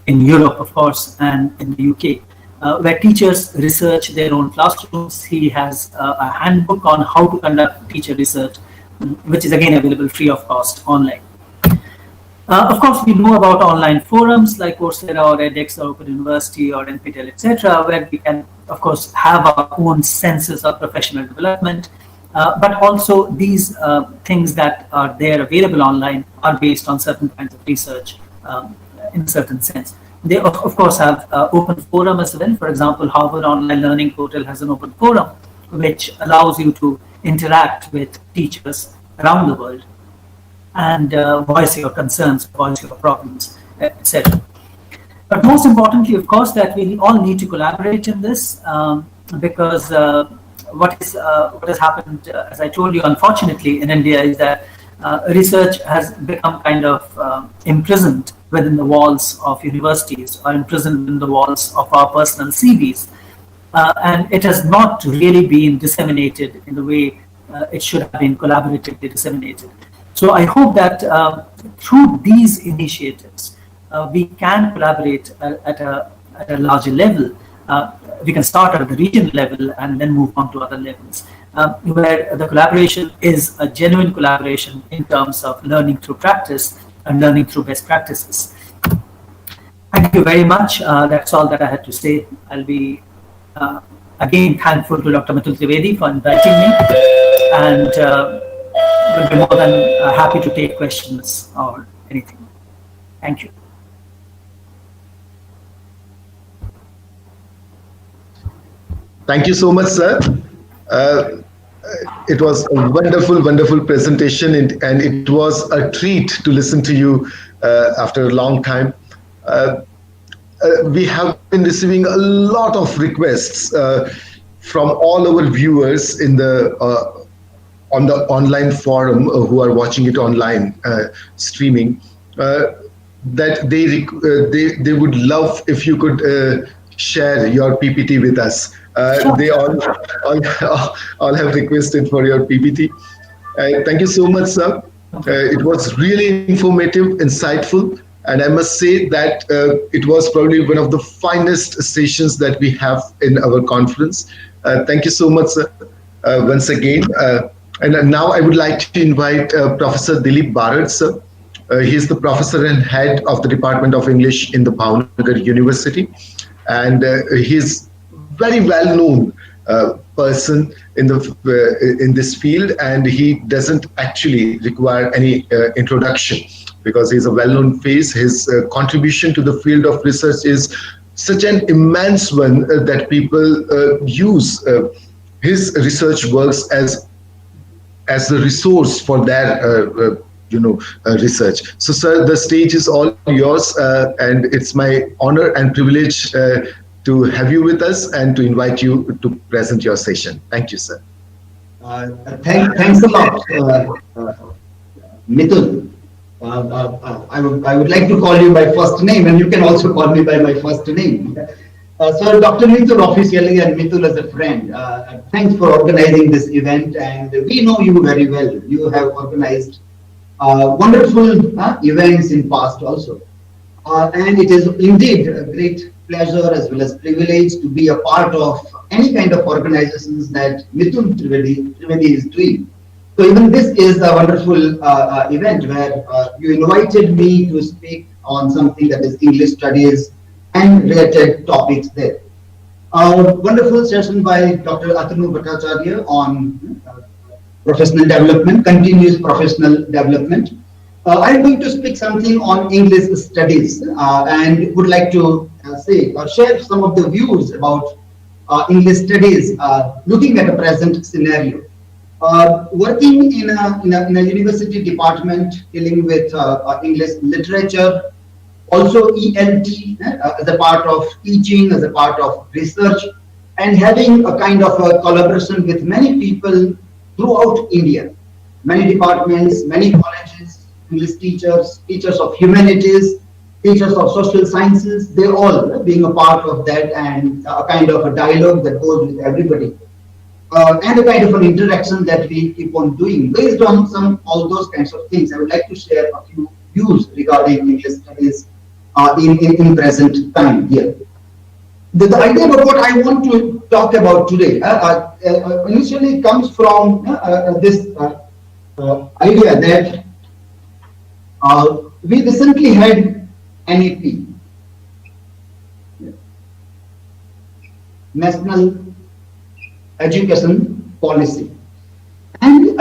in Europe, of course, and in the UK, where teachers research their own classrooms. He has a handbook on how to conduct teacher research, which is again available free of cost online. Of course, we know about online forums like Coursera or edX or Open University or NPTEL, etc., where we can, of course, have our own senses of professional development. But also these things that are there available online are based on certain kinds of research in a certain sense. They, of course, have open forum as well. For example, Harvard Online Learning Portal has an open forum, which allows you to interact with teachers around the world and voice your concerns, voice your problems, etc. But most importantly, of course, that we all need to collaborate in this because what has happened, as I told you, unfortunately, in India is that research has become kind of imprisoned within the walls of universities or imprisoned in the walls of our personal CVs. And it has not really been disseminated in the way it should have been collaboratively disseminated. So I hope that through these initiatives, we can collaborate at a larger level. We can start at the regional level and then move on to other levels, where the collaboration is a genuine collaboration in terms of learning through practice and learning through best practices. Thank you very much. That's all that I had to say. I'll be uh, again thankful to Dr. Mitul Trivedi for inviting me, and will be more than happy to take questions or anything. Thank you. Thank you so much, sir. Uh, it was a wonderful, wonderful presentation, and it was a treat to listen to you after a long time. Uh, we have been receiving a lot of requests from all our viewers in the on the online forum who are watching it online streaming, that they would love if you could share your PPT with us. They all have requested for your PPT. Thank you so much, sir. It was really informative, insightful, and I must say that it was probably one of the finest sessions that we have in our conference. Thank you so much, sir, once again. And now I would like to invite Professor Dilip Bharat, sir. He is the professor and head of the Department of English in the Bhavnagar University, and he's very well known person in this field, and he doesn't actually require any introduction because he's a well-known face. His contribution to the field of research is such an immense one that people use his research works as a resource for their research. So, sir, the stage is all yours, and it's my honor and privilege to have you with us and to invite you to present your session. Thank you, sir. Thanks a lot, Mitul. I would like to call you by first name, and you can also call me by my first name. So, Dr. Mitul officially and Mitul as a friend, thanks for organizing this event, and we know you very well. You have organized wonderful events in past also. And it is indeed a great pleasure as well as privilege to be a part of any kind of organizations that Mitul Trivedi is doing. So even this is a wonderful event where you invited me to speak on something that is English studies and related topics there. Wonderful session by Dr. Atanu Bhattacharya on professional development, continuous professional development. I'm going to speak something on English studies and would like to say or share some of the views about English studies looking at a present scenario. Working in a university department dealing with English literature, also ELT as a part of teaching, as a part of research, and having a kind of a collaboration with many people throughout India, many departments, many colleges, English teachers, teachers of humanities, teachers of social sciences, they're all being a part of that, and a kind of a dialogue that goes with everybody. And a kind of an interaction that we keep on doing based on all those kinds of things. I would like to share a few views regarding English studies in present time here. The idea about what I want to talk about today initially comes from this idea that we recently had NEP, National Education Policy, and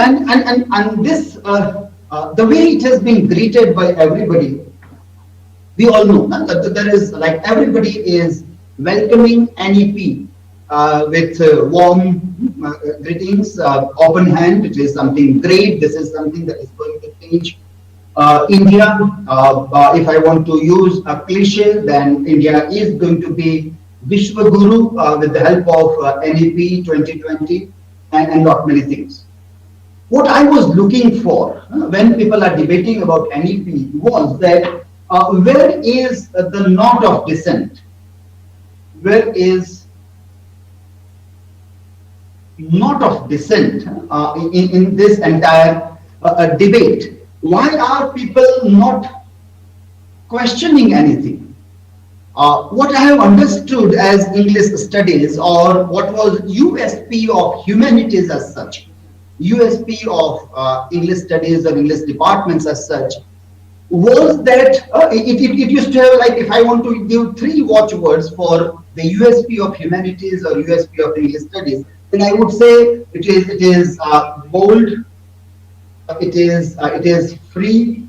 this the way it has been greeted by everybody. We all know that there is, like, everybody is welcoming NEP with warm greetings, open hand. It is something great. This is something that is going to change India. If I want to use a cliche, then India is going to be Vishwa Guru with the help of NEP 2020 and not many things. What I was looking for when people are debating about NEP was that where is the knot of dissent? Where is knot of dissent in this entire debate? Why are people not questioning anything? What I have understood as English studies, or what was USP of humanities as such, USP of English studies or English departments as such, was that it used to have, like, if I want to give three watchwords for the USP of humanities or USP of English studies, then I would say it is bold, it is free,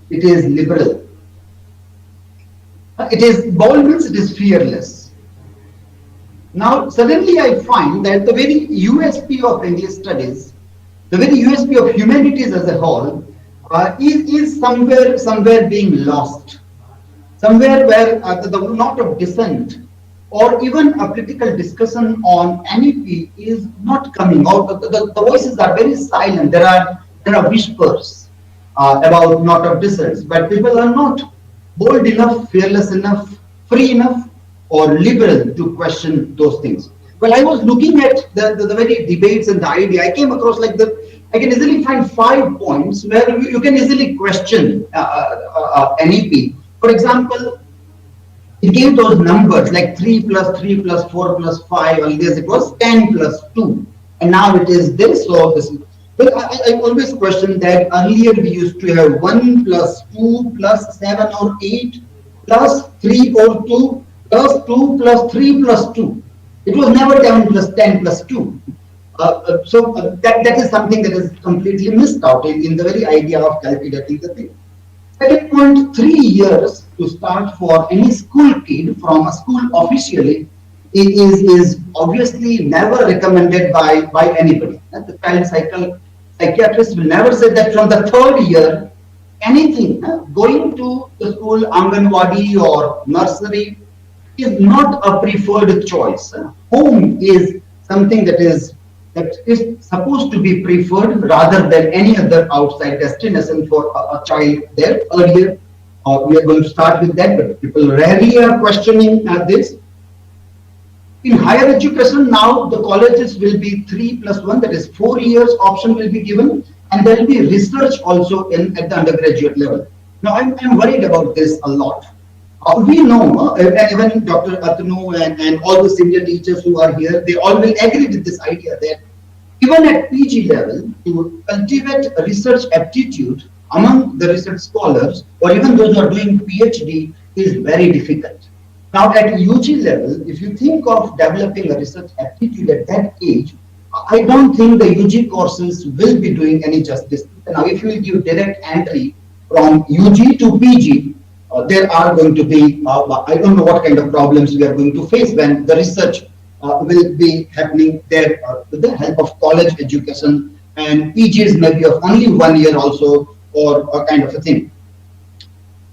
it is liberal. It is bold means it is fearless. Now suddenly I find that the very USP of English studies, the very USP of humanities as a whole, is somewhere being lost. Somewhere where the lot of dissent or even a critical discussion on NEP is not coming out. The voices are very silent. There are whispers about lot of dissents, but people are not bold enough, fearless enough, free enough, or liberal to question those things. Well, I was looking at the very debates and the idea. I came across like I can easily find 5 points where you can easily question NEP. For example, it gave those numbers like 3 plus 3 plus 4 plus 5, earlier it was 10 plus 2, and now it is this. So this is, but I always question that earlier we used to have 1 plus 2 plus 7 or 8 plus 3 or 2 plus 2 plus 3 plus 2. It was never 10 plus 10 plus 2. That is something that is completely missed out in the very idea of calculating the thing. Second point, 3 years to start for any school kid from a school officially is obviously never recommended by anybody. The psychiatrist will never say that from the third year, anything going to the school, Anganwadi or nursery is not a preferred choice. Home is something that is supposed to be preferred rather than any other outside destination for a child there. Earlier, we are going to start with that, but people rarely are questioning this. In higher education, now the colleges will be 3 plus 1, that is 4 years option will be given, and there will be research also at the undergraduate level. Now, I'm worried about this a lot. We know, even Dr. Atanu and all the senior teachers who are here, they all will agree with this idea that even at PG level, to cultivate a research aptitude among the research scholars, or even those who are doing PhD, is very difficult. Now, at UG level, if you think of developing a research aptitude at that age, I don't think the UG courses will be doing any justice. Now, if you give direct entry from UG to PG, there are going to be, I don't know what kind of problems we are going to face when the research will be happening there with the help of college education, and PGs maybe of only 1 year also, or a kind of a thing.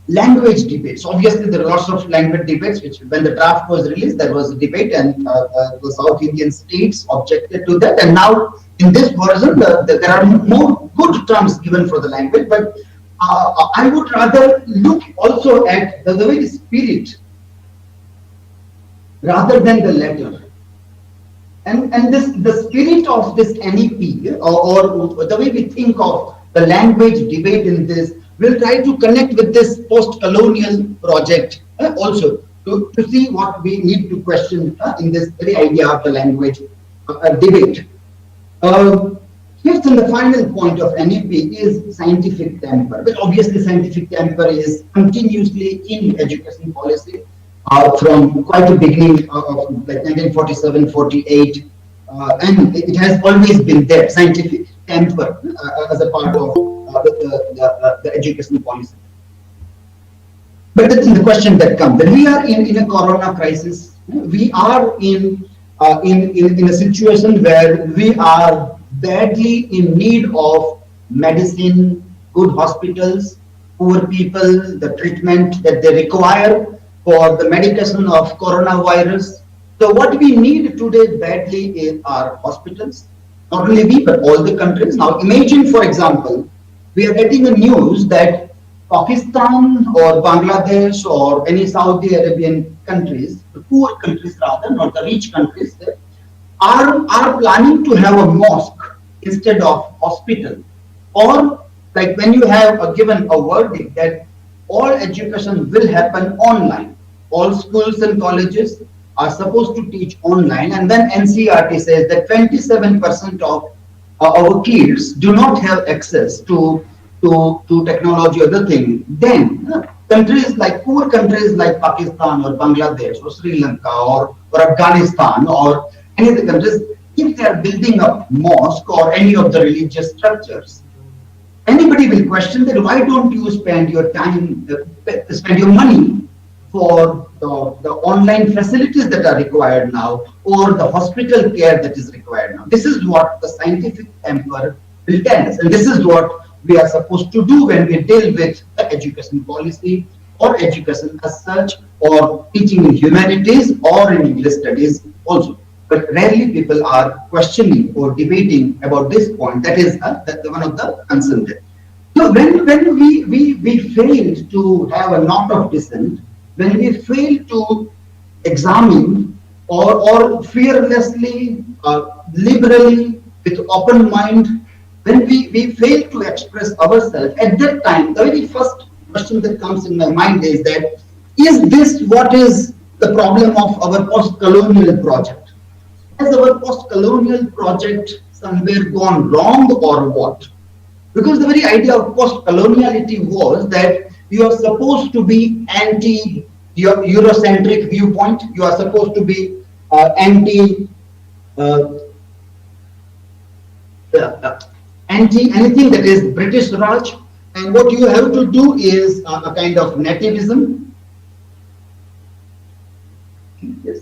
Language debates. Obviously, there are lots of language debates, which when the draft was released, there was a debate, and the South Indian states objected to that. And now, in this version, there are more good terms given for the language, but I would rather look also at the very spirit rather than the letter. And the spirit of this NEP, or the way we think of the language debate in this, will try to connect with this post-colonial project also to see what we need to question in this very idea of the language debate. Fifth and the final point of NEP is scientific temper. Well, obviously, scientific temper is continuously in education policy from quite the beginning of like 1947, 48, and it has always been there. Scientific temper as a part of the education policy. But the question that comes, when we are in a corona crisis, we are in a situation where we are badly in need of medicine, good hospitals, poor people, the treatment that they require for the medication of coronavirus. So what we need today badly are hospitals. Not only we, but all the countries. Now imagine, for example, we are getting a news that Pakistan or Bangladesh or any Saudi Arabian countries, the poor countries rather, not the rich countries, are planning to have a mosque instead of hospital. Or like when you have given a verdict that all education will happen online, all schools and colleges are supposed to teach online, and then NCERT says that 27% of our kids do not have access to to technology or the thing, then countries like poor countries like Pakistan or Bangladesh or Sri Lanka or Afghanistan or any of the countries, if they are building up mosque or any of the religious structures, anybody will question that why don't you spend your time, spend your money for the online facilities that are required now or the hospital care that is required now. This is what the scientific emperor will tell us, and this is what we are supposed to do when we deal with the education policy or education as such or teaching in humanities or in English studies also. But rarely people are questioning or debating about this point. That is one of the concerns there. So when we failed to have a knot of dissent, when we fail to examine or fearlessly, liberally, with open mind, when we fail to express ourselves, at that time, the very first question that comes in my mind is that, is this what is the problem of our post-colonial project? Has our post-colonial project somewhere gone wrong or what? Because the very idea of post-coloniality was that you are supposed to be anti your Eurocentric viewpoint, you are supposed to be anti anti anything that is British Raj, and what you have to do is a kind of nativism. Yes.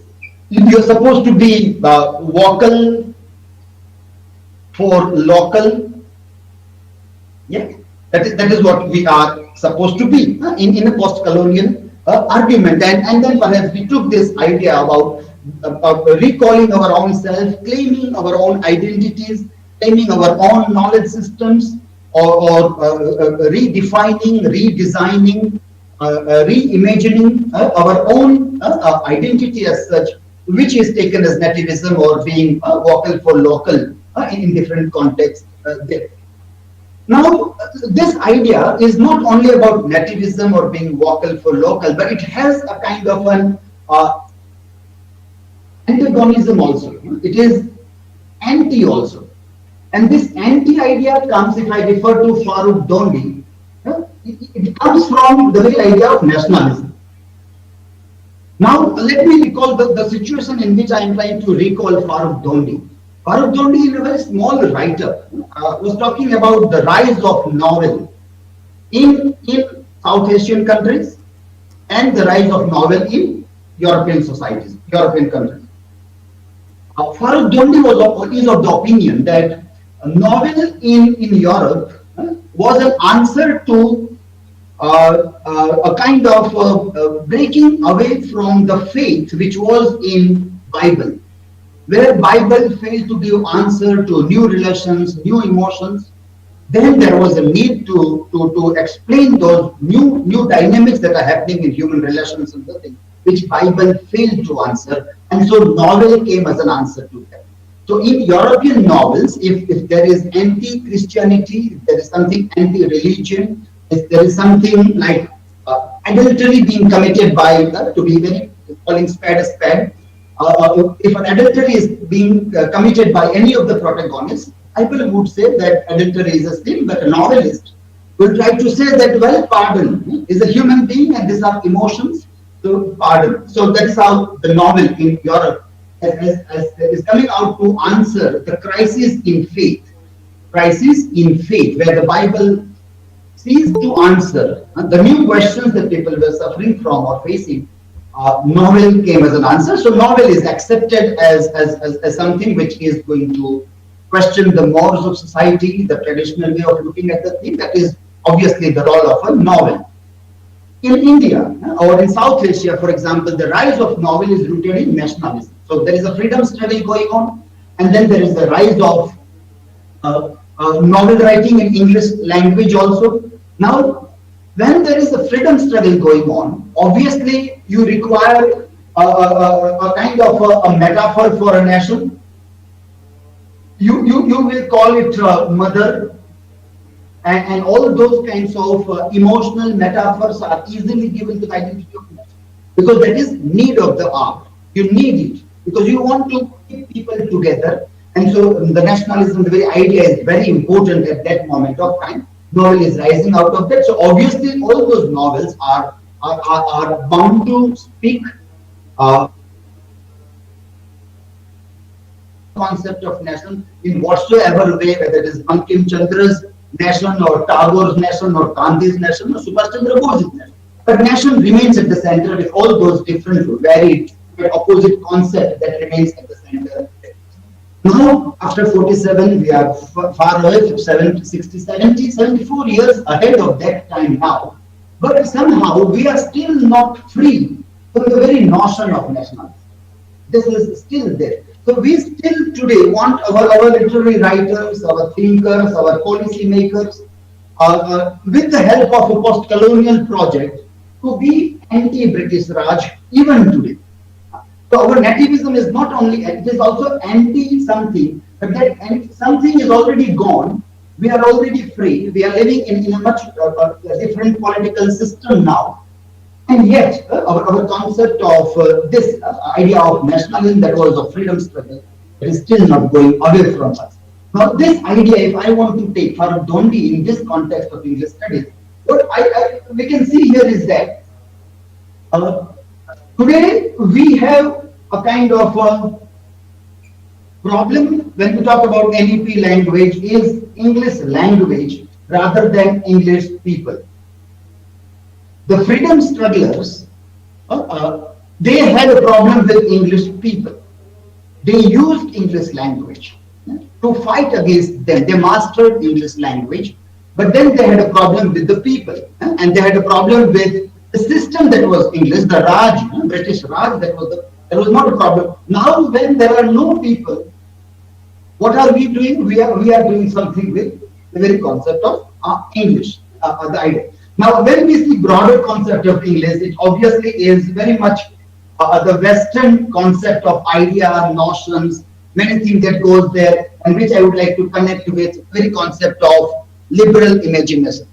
You're supposed to be vocal for local. Yeah, that is what we are supposed to be in a post-colonial argument, and then perhaps we took this idea about recalling our own self, claiming our own identities, claiming our own knowledge systems, or redefining, redesigning, reimagining our own identity as such, which is taken as nativism or being vocal for local in different contexts there. Now, this idea is not only about nativism or being vocal for local, but it has a kind of an antagonism also. It is anti also. And this anti idea comes, if I refer to Farooq Dondi, it comes from the very idea of nationalism. Now, let me recall the situation in which I am trying to recall Farooq Dondi. Farooq Dondi, in a very small writer, was talking about the rise of novel in South Asian countries and the rise of novel in European societies, European countries. Farooq Dondi is of the opinion that a novel in Europe was an answer to a kind of breaking away from the faith which was in Bible, where Bible failed to give answer to new relations, new emotions. Then there was a need to explain those new dynamics that are happening in human relations and the thing, which Bible failed to answer. And so novel came as an answer to that. So in European novels, if there is anti-Christianity, if there is something anti-religion, if there is something like adultery being committed by, to be very calling spade a spade, if an adultery is being committed by any of the protagonists, people would say that adultery is a sin, but a novelist will try to say that, well, pardon is a human being and these are emotions, so pardon. So that's how the novel in Europe is coming out to answer the crisis in faith, where the Bible sees to answer the new questions that people were suffering from or facing. Novel came as an answer. So novel is accepted as something which is going to question the mores of society, the traditional way of looking at the thing. That is obviously the role of a novel. In India or in South Asia, for example, the rise of novel is rooted in nationalism. So there is a freedom struggle going on, and then there is the rise of novel writing in English language also. Now, when there is a freedom struggle going on, obviously you require a kind of a metaphor for a nation. You will call it mother, and all those kinds of emotional metaphors are easily given to the identity of nation, because that is need of the hour. You need it because you want to keep people together, and so the nationalism, the very idea is very important at that moment of time. novel is rising out of that. So obviously, all those novels are bound to speak concept of nation in whatsoever way, whether it is Bankim Chandra's nation or Tagore's nation or Gandhi's nation or Subhash Chandra Bose's nation. But nation remains at the center with all those different, varied, but opposite concepts that remains at the center. Now, after 47, we are far away, 70, 60, 70, 74 years ahead of that time now. But somehow we are still not free from the very notion of nationalism. This is still there. So we still today want our literary writers, our thinkers, our policy makers, with the help of a post-colonial project, to be anti-British Raj even today. So our nativism is not only, it is also anti-something, but that something is already gone. We are already free. We are living in a much different political system now. And yet, our concept of this idea of nationalism that was a freedom struggle is still not going away from us. Now, this idea, if I want to take for Dondi in this context of English studies, what we can see here is that today we have a kind of problem when we talk about NEP language is English language rather than English people. The freedom strugglers, they had a problem with English people. They used English language to fight against them. They mastered English language, but then they had a problem with the people, and they had a problem with the system that was English, the Raj, British Raj. That was not a problem. Now, when there are no people, what are we doing? We are doing something with the very concept of English, the idea. Now, when we see broader concept of English, it obviously is very much the Western concept of idea, notions, many things that goes there, and which I would like to connect with the very concept of liberal imagination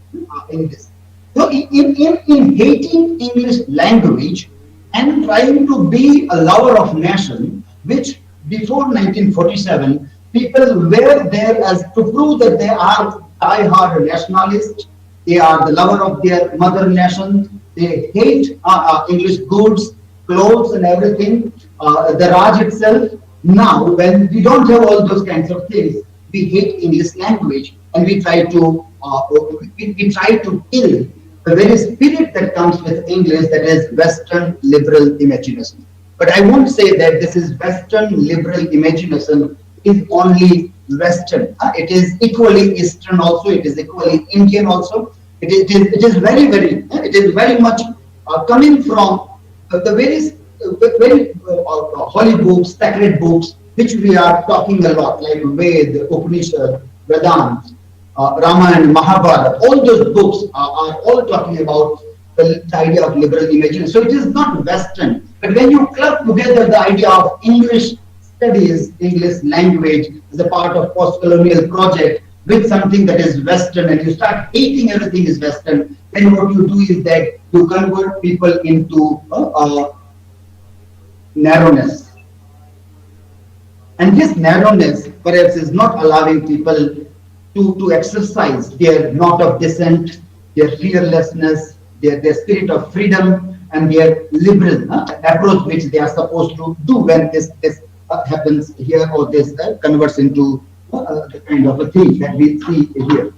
in this. So, in hating English language and trying to be a lover of nation, which before 1947, people were there as to prove that they are die-hard nationalists. They are the lover of their mother nation. They hate English goods, clothes, and everything. The Raj itself. Now, when we don't have all those kinds of things, we hate English language, and we try to kill the very spirit that comes with English, that is Western liberal imagination. But I won't say that this is Western liberal imagination is only Western. It is equally Eastern also. It is equally Indian also. It is very much coming from the very holy books, sacred books, which we are talking a lot, like Ved, Upanishad, Vedanta, Ramayana, Mahabharata. All those books are all talking about the idea of liberal imagination. So it is not Western. But when you club together the idea of English studies, English language as a part of post-colonial project with something that is Western, and you start hating everything is Western, then what you do is that you convert people into narrowness. And this narrowness perhaps is not allowing people to exercise their knot of dissent, their fearlessness, their spirit of freedom, and their liberal approach which they are supposed to do when this happens here, or this converts into the kind of a thing that we see here.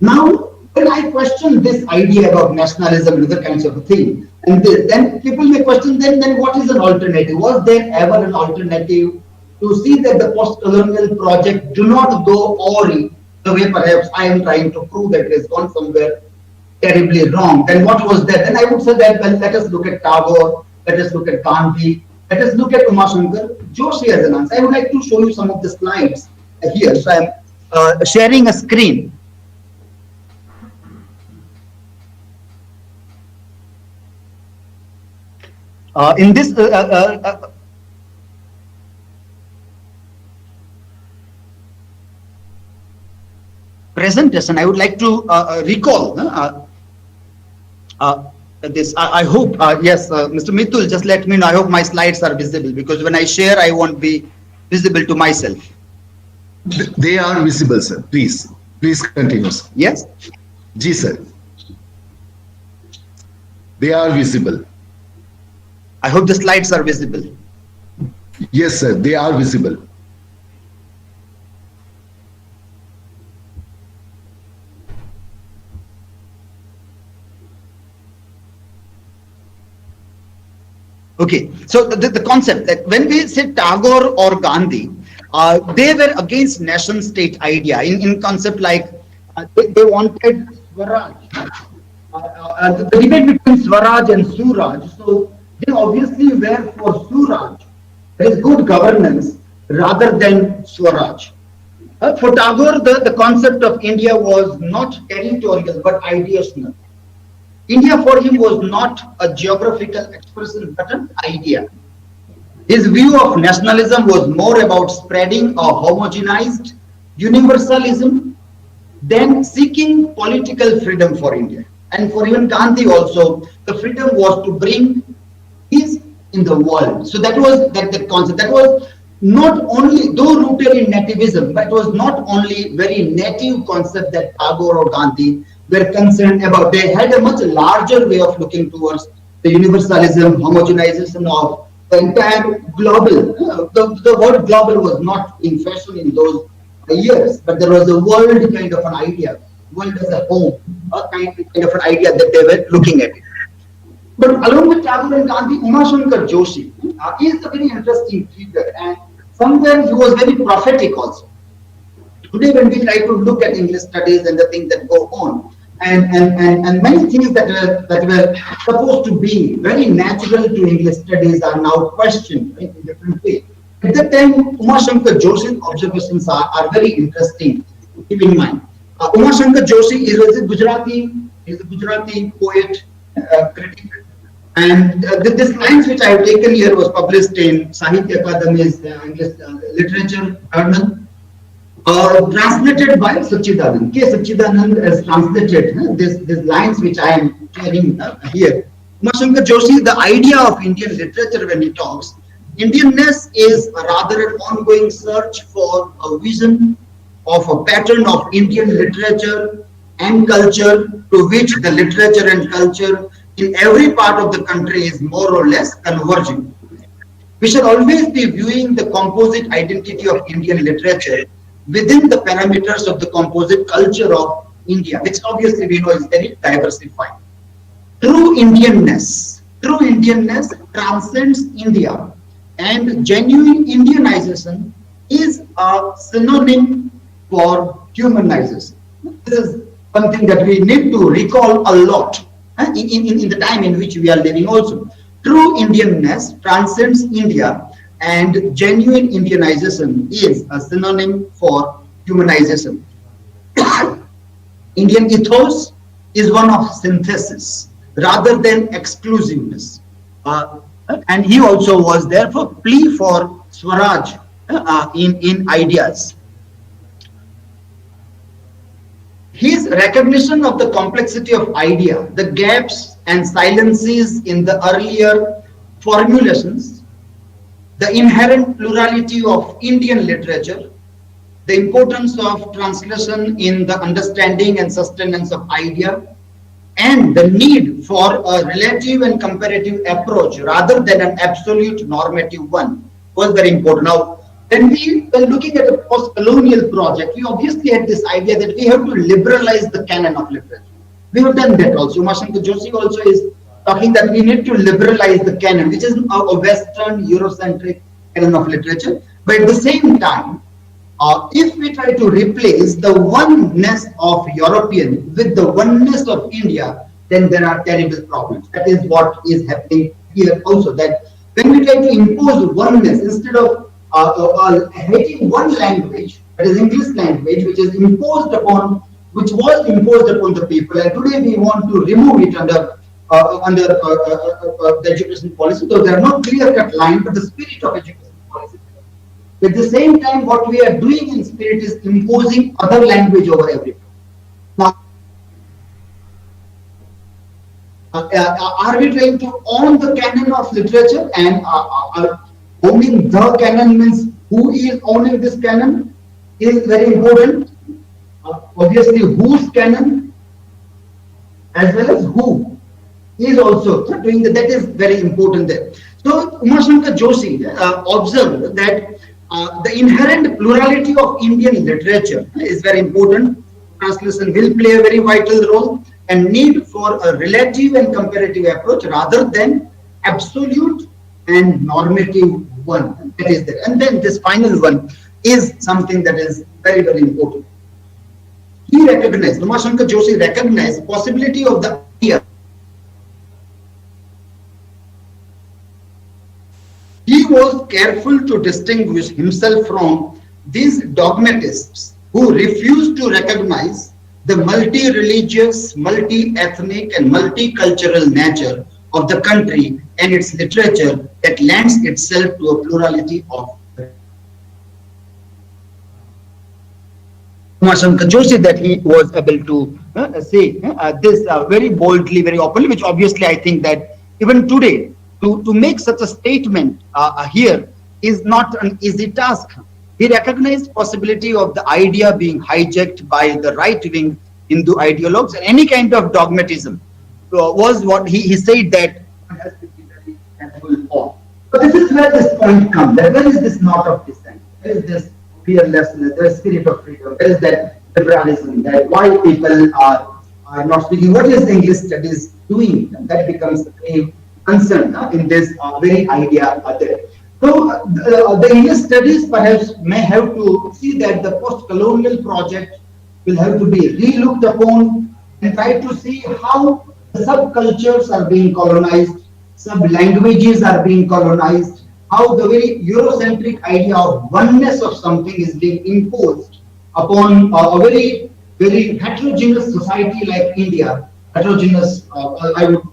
Now, when I question this idea about nationalism and other kinds of a thing, and then people may question, then what is an alternative? Was there ever an alternative to see that the post-colonial project do not go awry the way perhaps I am trying to prove that it has gone somewhere terribly wrong? Then what was that? Then I would say that, well, let us look at Tagore, let us look at Gandhi, let us look at Umashankar Joshi as an answer. I would like to show you some of the slides here. So I am sharing a screen. In this presentation, I would like to recall this. I hope, yes, Mr. Mitul, just let me know. I hope my slides are visible, because when I share, I won't be visible to myself. They are visible, sir. Please. Please continue, sir. Yes, Ji, sir. They are visible. I hope the slides are visible. Yes, sir. They are visible. Okay, so the concept that when we say Tagore or Gandhi, they were against nation state idea in concept like they wanted Swaraj. The debate between Swaraj and Suraj, so they obviously were for Suraj, there is good governance rather than Swaraj. For Tagore, the concept of India was not territorial but ideational. India for him was not a geographical expression but an idea. His view of nationalism was more about spreading a homogenized universalism than seeking political freedom for India. And for even Gandhi also, the freedom was to bring peace in the world. So that was that concept. That was not only, though rooted in nativism, but it was not only very native concept that Tagore or Gandhi were concerned about. They had a much larger way of looking towards the universalism, homogenization of the entire global. The word global was not in fashion in those years, but there was a world kind of an idea, world as a home, a kind of an idea that they were looking at it. But along with Tagore and Gandhi, Umashankar Joshi is a very interesting figure, and somewhere he was very prophetic also. Today, when we try to look at English studies and the things that go on, and many things that were supposed to be very natural to English studies are now questioned, right, in different ways. At that time, Umashankar Joshi's observations are very interesting to keep in mind. Umashankar Joshi is a Gujarati poet, critic. And this lines which I have taken here was published in Sahitya Akademi's English Literature Journal, translated by Sachidanand. K. Sachidanand has translated these lines which I am sharing here. Umashankar Joshi, the idea of Indian literature when he talks, Indianness is rather an ongoing search for a vision of a pattern of Indian literature and culture to which the literature and culture in every part of the country is more or less converging. We should always be viewing the composite identity of Indian literature within the parameters of the composite culture of India, which obviously we know is very diversified. True Indianness transcends India, and genuine Indianization is a synonym for humanization. This is something that we need to recall a lot in the time in which we are living also. True Indianness transcends India, and genuine Indianization is a synonym for humanization. Indian ethos is one of synthesis rather than exclusiveness. And he also was there for plea for Swaraj in ideas. His recognition of the complexity of idea, the gaps and silences in the earlier formulations, the inherent plurality of Indian literature, the importance of translation in the understanding and sustenance of idea, and the need for a relative and comparative approach rather than an absolute normative one was very important. Now, when we were looking at a post-colonial project, we obviously had this idea that we have to liberalize the canon of literature. We have done that also. Umashankar Joshi also is talking that we need to liberalize the canon, which is a Western Eurocentric canon of literature. But at the same time, if we try to replace the oneness of European with the oneness of India, then there are terrible problems. That is what is happening here also. That when we try to impose oneness instead of having one language, that is English language, which was imposed upon the people, and today we want to remove it under the education policy. So there are no clear-cut lines, but the spirit of education policy. At the same time, what we are doing in spirit is imposing other language over everything. Now, are we trying to own the canon of literature? And owning the canon means who is owning this canon is very important. obviously whose canon as well as who is also doing that. That is very important there. So Umashankar Joshi observed that the inherent plurality of Indian literature is very important. Translation will play a very vital role, and need for a relative and comparative approach rather than absolute and normative one. That is there. And then this final one is something that is very, very important. He recognized, Umashankar Joshi recognized possibility of the idea. He was careful to distinguish himself from these dogmatists who refused to recognize the multi-religious, multi-ethnic and multicultural nature of the country and its literature that lends itself to a plurality of Umashankar Joshi, that he was able to say this very boldly, very openly, which obviously I think that even today, to make such a statement here is not an easy task. He recognized possibility of the idea being hijacked by the right-wing Hindu ideologues, and any kind of dogmatism was what he said that one has to be very careful of. So this is where this point comes. That where is this knot of dissent? Where is this fearlessness, the spirit of freedom? Where is that liberalism? That why people are not speaking? What is English studies doing? And that becomes a concern in this very idea there. So the English studies perhaps may have to see that the post-colonial project will have to be re-looked upon and try to see how subcultures are being colonized, sub-languages are being colonized, how the very Eurocentric idea of oneness of something is being imposed upon a very, very heterogeneous society like India. Heterogeneous, I would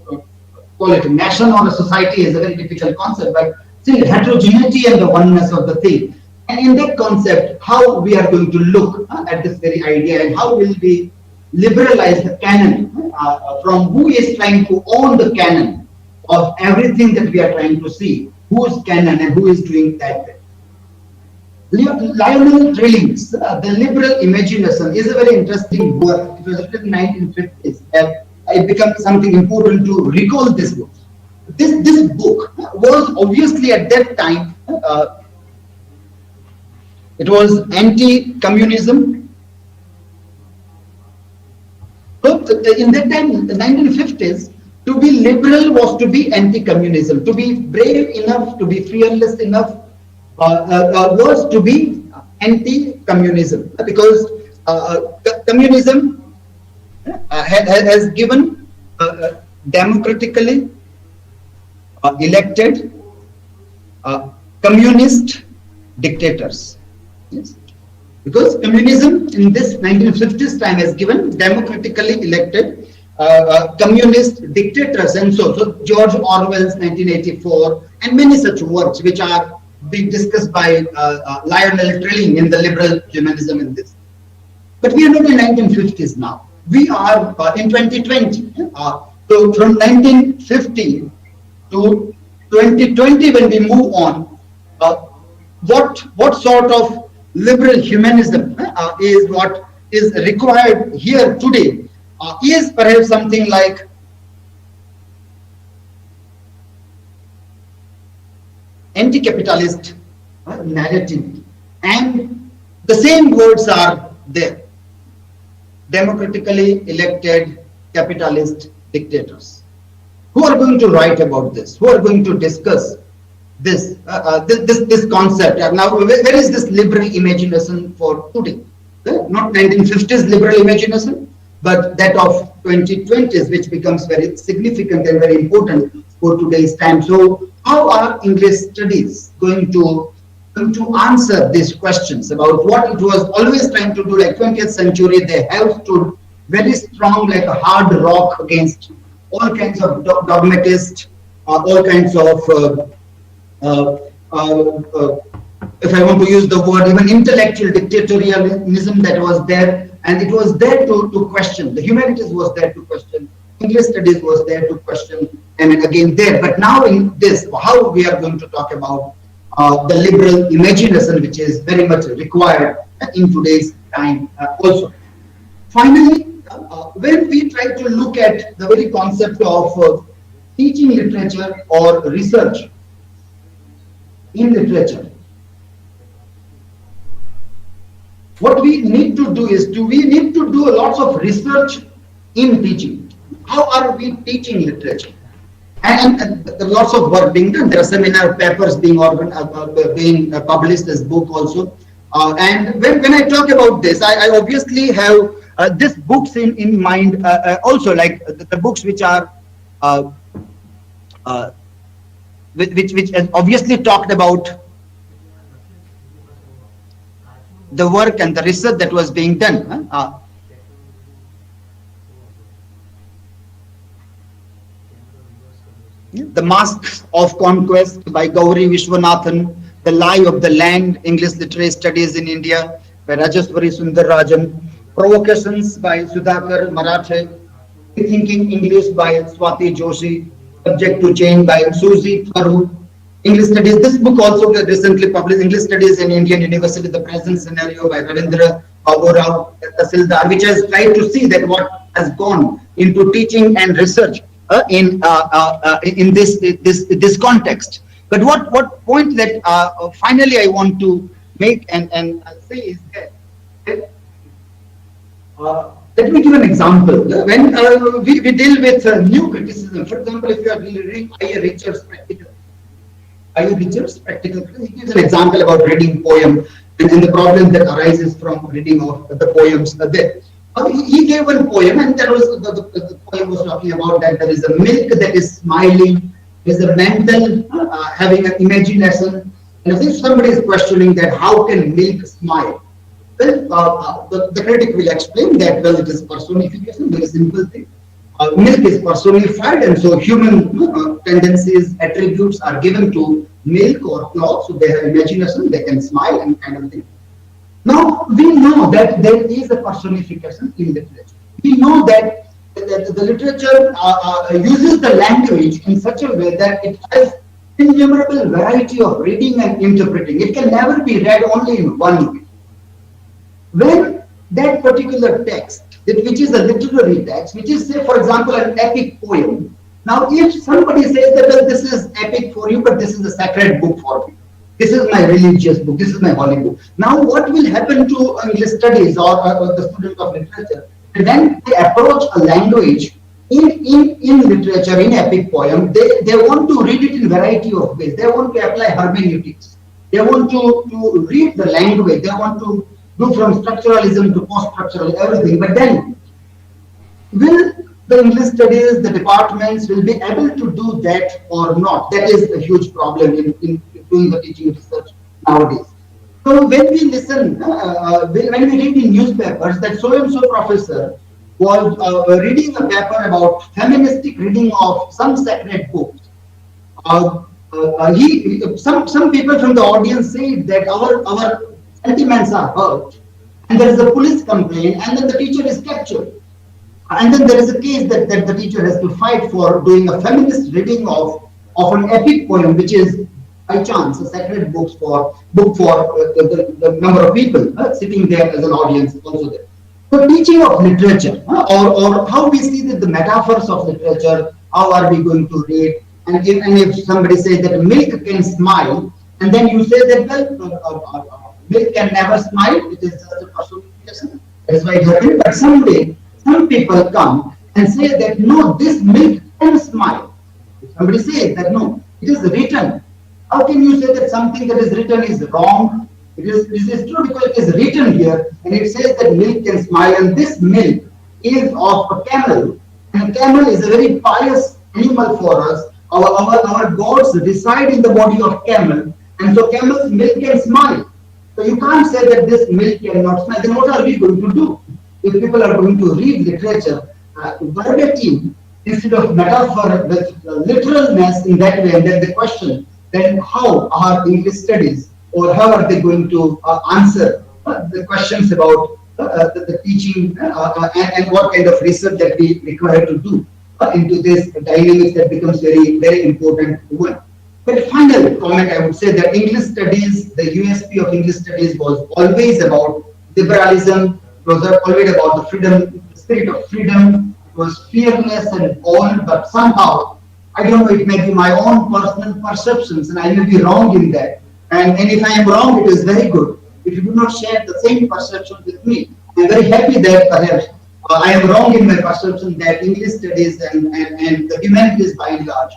call it a nation or a society is a very difficult concept, but still heterogeneity and the oneness of the thing. And in that concept, how we are going to look at this very idea and how will we liberalize the canon from who is trying to own the canon of everything that we are trying to see, whose canon and who is doing that. Lionel Trilling's The Liberal Imagination is a very interesting work. It was written in 1950s. It becomes something important to recall this book. This book was obviously at that time, it was anti-communism. So in that time, in the 1950s, to be liberal was to be anti-communism. To be brave enough, to be fearless enough, was to be anti-communism, because communism has given democratically elected communist dictators. Yes, because communism in this 1950s time has given democratically elected communist dictators, and so George Orwell's 1984 and many such works which are being discussed by Lionel Trilling in The Liberal Humanism in this. But we are not in 1950s now. We are in 2020. So from 1950 to 2020, when we move on, what sort of liberal humanism is what is required here today is perhaps something like anti-capitalist narrative, and the same words are there: democratically elected capitalist dictators. Who are going to write about this? Who are going to discuss this this concept? Now, where is this liberal imagination for today? Not 1950s liberal imagination, but that of 2020s, which becomes very significant and very important for today's time. So, how are English studies going to answer these questions about what it was always trying to do? Like 20th century, they have stood very strong, like a hard rock against all kinds of dogmatists, all kinds of, if I want to use the word, even intellectual dictatorialism that was there, and it was there to question. The humanities was there to question. English studies was there to question, and again there. But now in this, how we are going to talk about the liberal imagination, which is very much required in today's time also. Finally, when we try to look at the very concept of teaching literature or research in literature, what we need to do is we need to do lots of research in teaching. How are we teaching literature? And there are lots of work being done. There are seminar papers being published as book also. And when I talk about this, I obviously have these books in mind also, like the books which are which obviously talked about the work and the research that was being done. The Masks of Conquest by Gauri Vishwanathan, The Lie of the Land, English Literary Studies in India by Rajeshwari Sundararajan, Provocations by Sudhakar Marathe, Thinking English by Swati Joshi, Subject to Change by Suzy Tharu, English Studies. This book also recently published, English Studies in Indian University, The Present Scenario by Ravindra Baburao Tasildar, which has tried to see that what has gone into teaching and research in this context. But what point that finally I want to make and say is that let me give an example. When we deal with new criticism, for example, if you are reading I.A. Richards' practical, he gives an example about reading poem and the problem that arises from reading of the poems there. He gave one poem, and there was the poem was talking about that there is a milk that is smiling, there is a mental having an imagination, and I think somebody is questioning that how can milk smile? Well, the critic will explain that, well, it is personification, very simple thing. Milk is personified, and so human tendencies, attributes are given to milk or cloth, so they have imagination, they can smile and kind of thing. Now, we know that there is a personification in literature. We know that the literature uses the language in such a way that it has innumerable variety of reading and interpreting. It can never be read only in one way. When that particular text, which is a literary text, which is, say, for example, an epic poem. Now, if somebody says that, well, this is epic for you, but this is a sacred book for me. This is my religious book. This is my holy book. Now, what will happen to English studies or the student of literature? When they approach a language in literature, in epic poem, they want to read it in variety of ways. They want to apply hermeneutics. They want to read the language. They want to do from structuralism to post-structural everything. But then, will the English studies, the departments will be able to do that or not? That is a huge problem in doing the teaching research nowadays. So when we listen, when we read in newspapers that so-and-so professor was reading a paper about feministic reading of some sacred books, some people from the audience said that our sentiments are hurt, and there is a police complaint, and then the teacher is captured. And then there is a case that the teacher has to fight for doing a feminist reading of an epic poem, which is by chance a sacred book for the number of people sitting there as an audience also there. So teaching of literature, or how we see that the metaphors of literature, how are we going to read? And if somebody says that milk can smile, and then you say that, well, milk can never smile, it is just a personification. That is why it happened. But someday, some people come and say that, no, this milk can smile. If somebody says that, no, it is written. How can you say that something that is written is wrong? It is true because it is written here, and it says that milk can smile, and this milk is of a camel, and a camel is a very pious animal for us. Our gods reside in the body of camel, and so camel's milk can smile. So you can't say that this milk cannot smile. Then what are we going to do? If people are going to read literature verbatim instead of metaphor with literalness in that way, and then the question, then how are English studies, or how are they going to answer the questions about the teaching and what kind of research that we require to do into this dynamics that becomes very, very important one. But final comment, I would say that English studies, the USP of English studies was always about liberalism, It was always about the freedom, the spirit of freedom. It was fearless and bold, but somehow, I don't know, it may be my own personal perceptions, and I may be wrong in that. And if I am wrong, it is very good. If you do not share the same perception with me, I'm very happy that perhaps I am wrong in my perception that English studies and the humanities by and large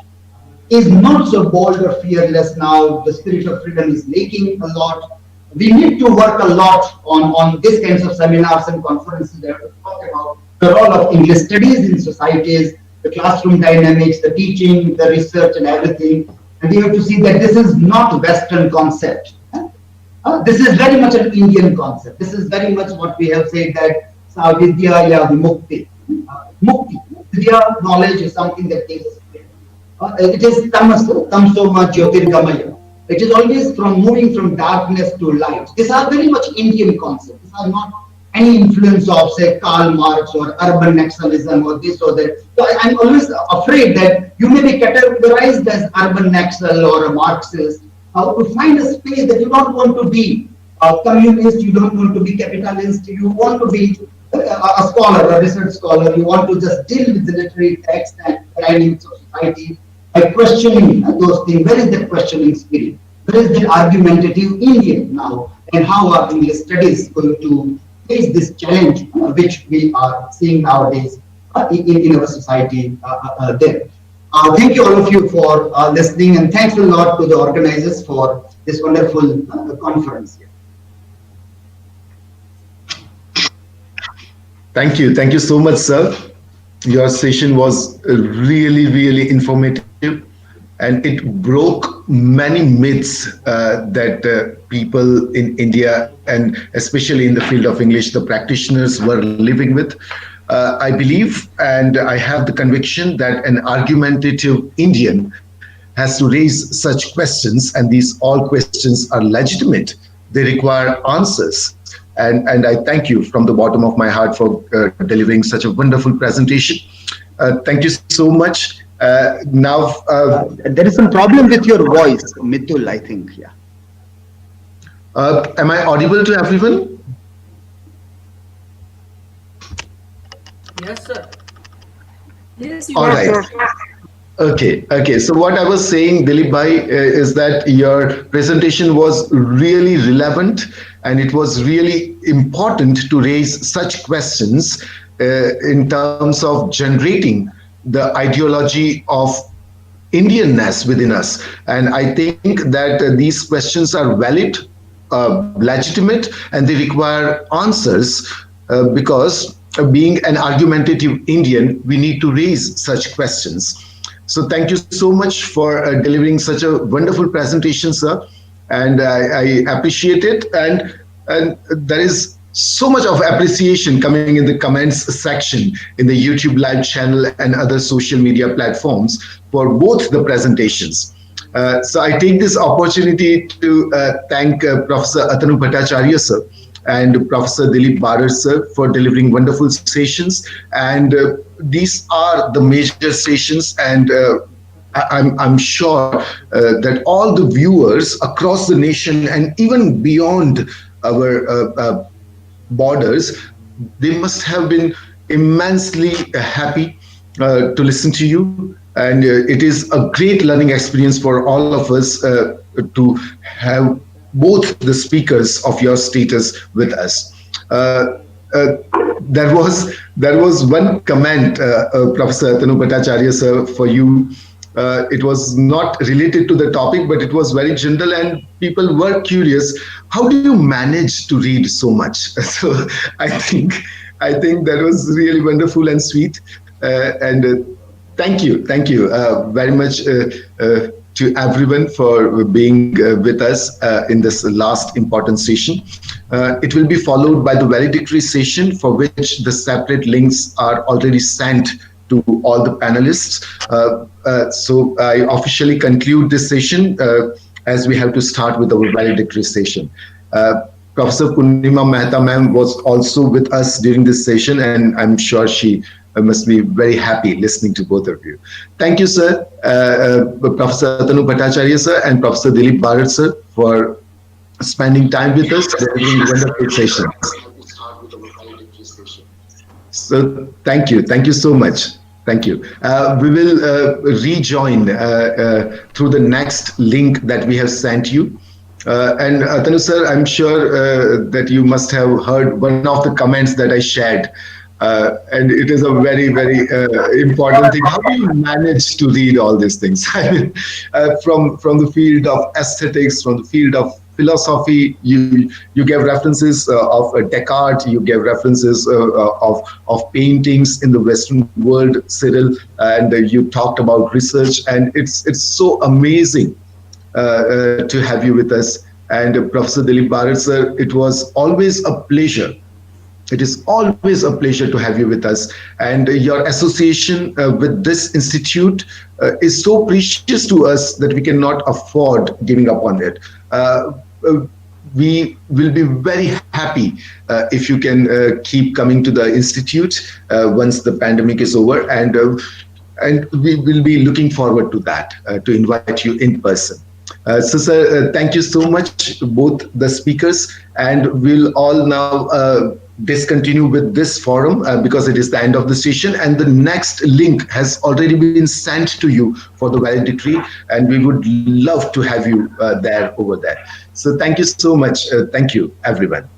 is not so bold or fearless now. The spirit of freedom is lacking a lot. We need to work a lot on these kinds of seminars and conferences that talk about the role of English studies in societies, the classroom dynamics, the teaching, the research, and everything. And we have to see that this is not Western concept. This is very much an Indian concept. This is very much what we have said that Savidya ya Mukti. Mukti. Vidya, knowledge is something that gives us freedom. It is tamsoma jyotirgamaya. It is always from moving from darkness to light. These are very much Indian concepts. These are not any influence of, say, Karl Marx or urban nationalism or this or that. So I'm always afraid that you may be categorized as urban national or a Marxist. To find a space that you don't want to be a communist, you don't want to be capitalist, you want to be a scholar, a research scholar, you want to just deal with the literary text and dynamics of society by questioning those things. Where is that questioning spirit? Where is that argumentative Indian now? And how are English studies going to face this challenge which we are seeing nowadays in our society there? Thank you all of you for listening, and thanks a lot to the organizers for this wonderful conference. Thank you so much, sir. Your session was really informative, and it broke many myths that people in India, and especially in the field of English, the practitioners were living with. I believe and I have the conviction that an argumentative Indian has to raise such questions, and these all questions are legitimate. They require answers. And I thank you from the bottom of my heart for delivering such a wonderful presentation. Thank you so much. Now, there is some problem with your voice, Mithul, I think. Yeah. Am I audible to everyone? Yes, sir. Yes, you All are, right. sir. Okay. So what I was saying, Dilip Bhai, is that your presentation was really relevant, and it was really important to raise such questions in terms of generating the ideology of Indianness within us. And I think that these questions are valid, legitimate, and they require answers because being an argumentative Indian, we need to raise such questions. So thank you so much for delivering such a wonderful presentation, sir. And I appreciate it. And there is so much of appreciation coming in the comments section in the YouTube live channel and other social media platforms for both the presentations. So I take this opportunity to thank Professor Atanu Bhattacharya, sir, and Professor Dilip Barar, sir, for delivering wonderful sessions. And these are the major sessions, and I'm sure that all the viewers across the nation and even beyond our borders, they must have been immensely happy to listen to you. And it is a great learning experience for all of us to have both the speakers of your status with us. There was one comment, Professor Atanu Bhattacharya, sir, for you. It was not related to the topic, but it was very general, and people were curious. How do you manage to read so much? So I think that was really wonderful and sweet. And thank you very much to everyone for being with us in this last important session. It will be followed by the valedictory session, for which the separate links are already sent to all the panelists. So I officially conclude this session as we have to start with our valedictory session. Professor Purnima Mehta ma'am was also with us during this session, and I'm sure she must be very happy listening to both of you. Thank you, sir, Professor Atanu Bhattacharya, sir, and Professor Dilip Barar, sir, for spending time with us during wonderful sessions. So thank you so much. Thank you. We will rejoin through the next link that we have sent you. And Tanu sir, I'm sure that you must have heard one of the comments that I shared. And it is a very, very important thing. How do you manage to read all these things? I mean, from the field of aesthetics, from the field of philosophy, you gave references of Descartes, you gave references of paintings in the Western world, Cyril, and you talked about research, and it's so amazing to have you with us. And Professor Dilip Bharat, sir, it was always a pleasure. It is always a pleasure to have you with us. And your association with this institute is so precious to us that we cannot afford giving up on it. Uh, we will be very happy if you can keep coming to the institute once the pandemic is over, and we will be looking forward to that, to invite you in person. So, sir, thank you so much, both the speakers, and we'll all now discontinue with this forum because it is the end of the session, and the next link has already been sent to you for the validatory, and we would love to have you there over there. So, thank you so much. Thank you, everyone.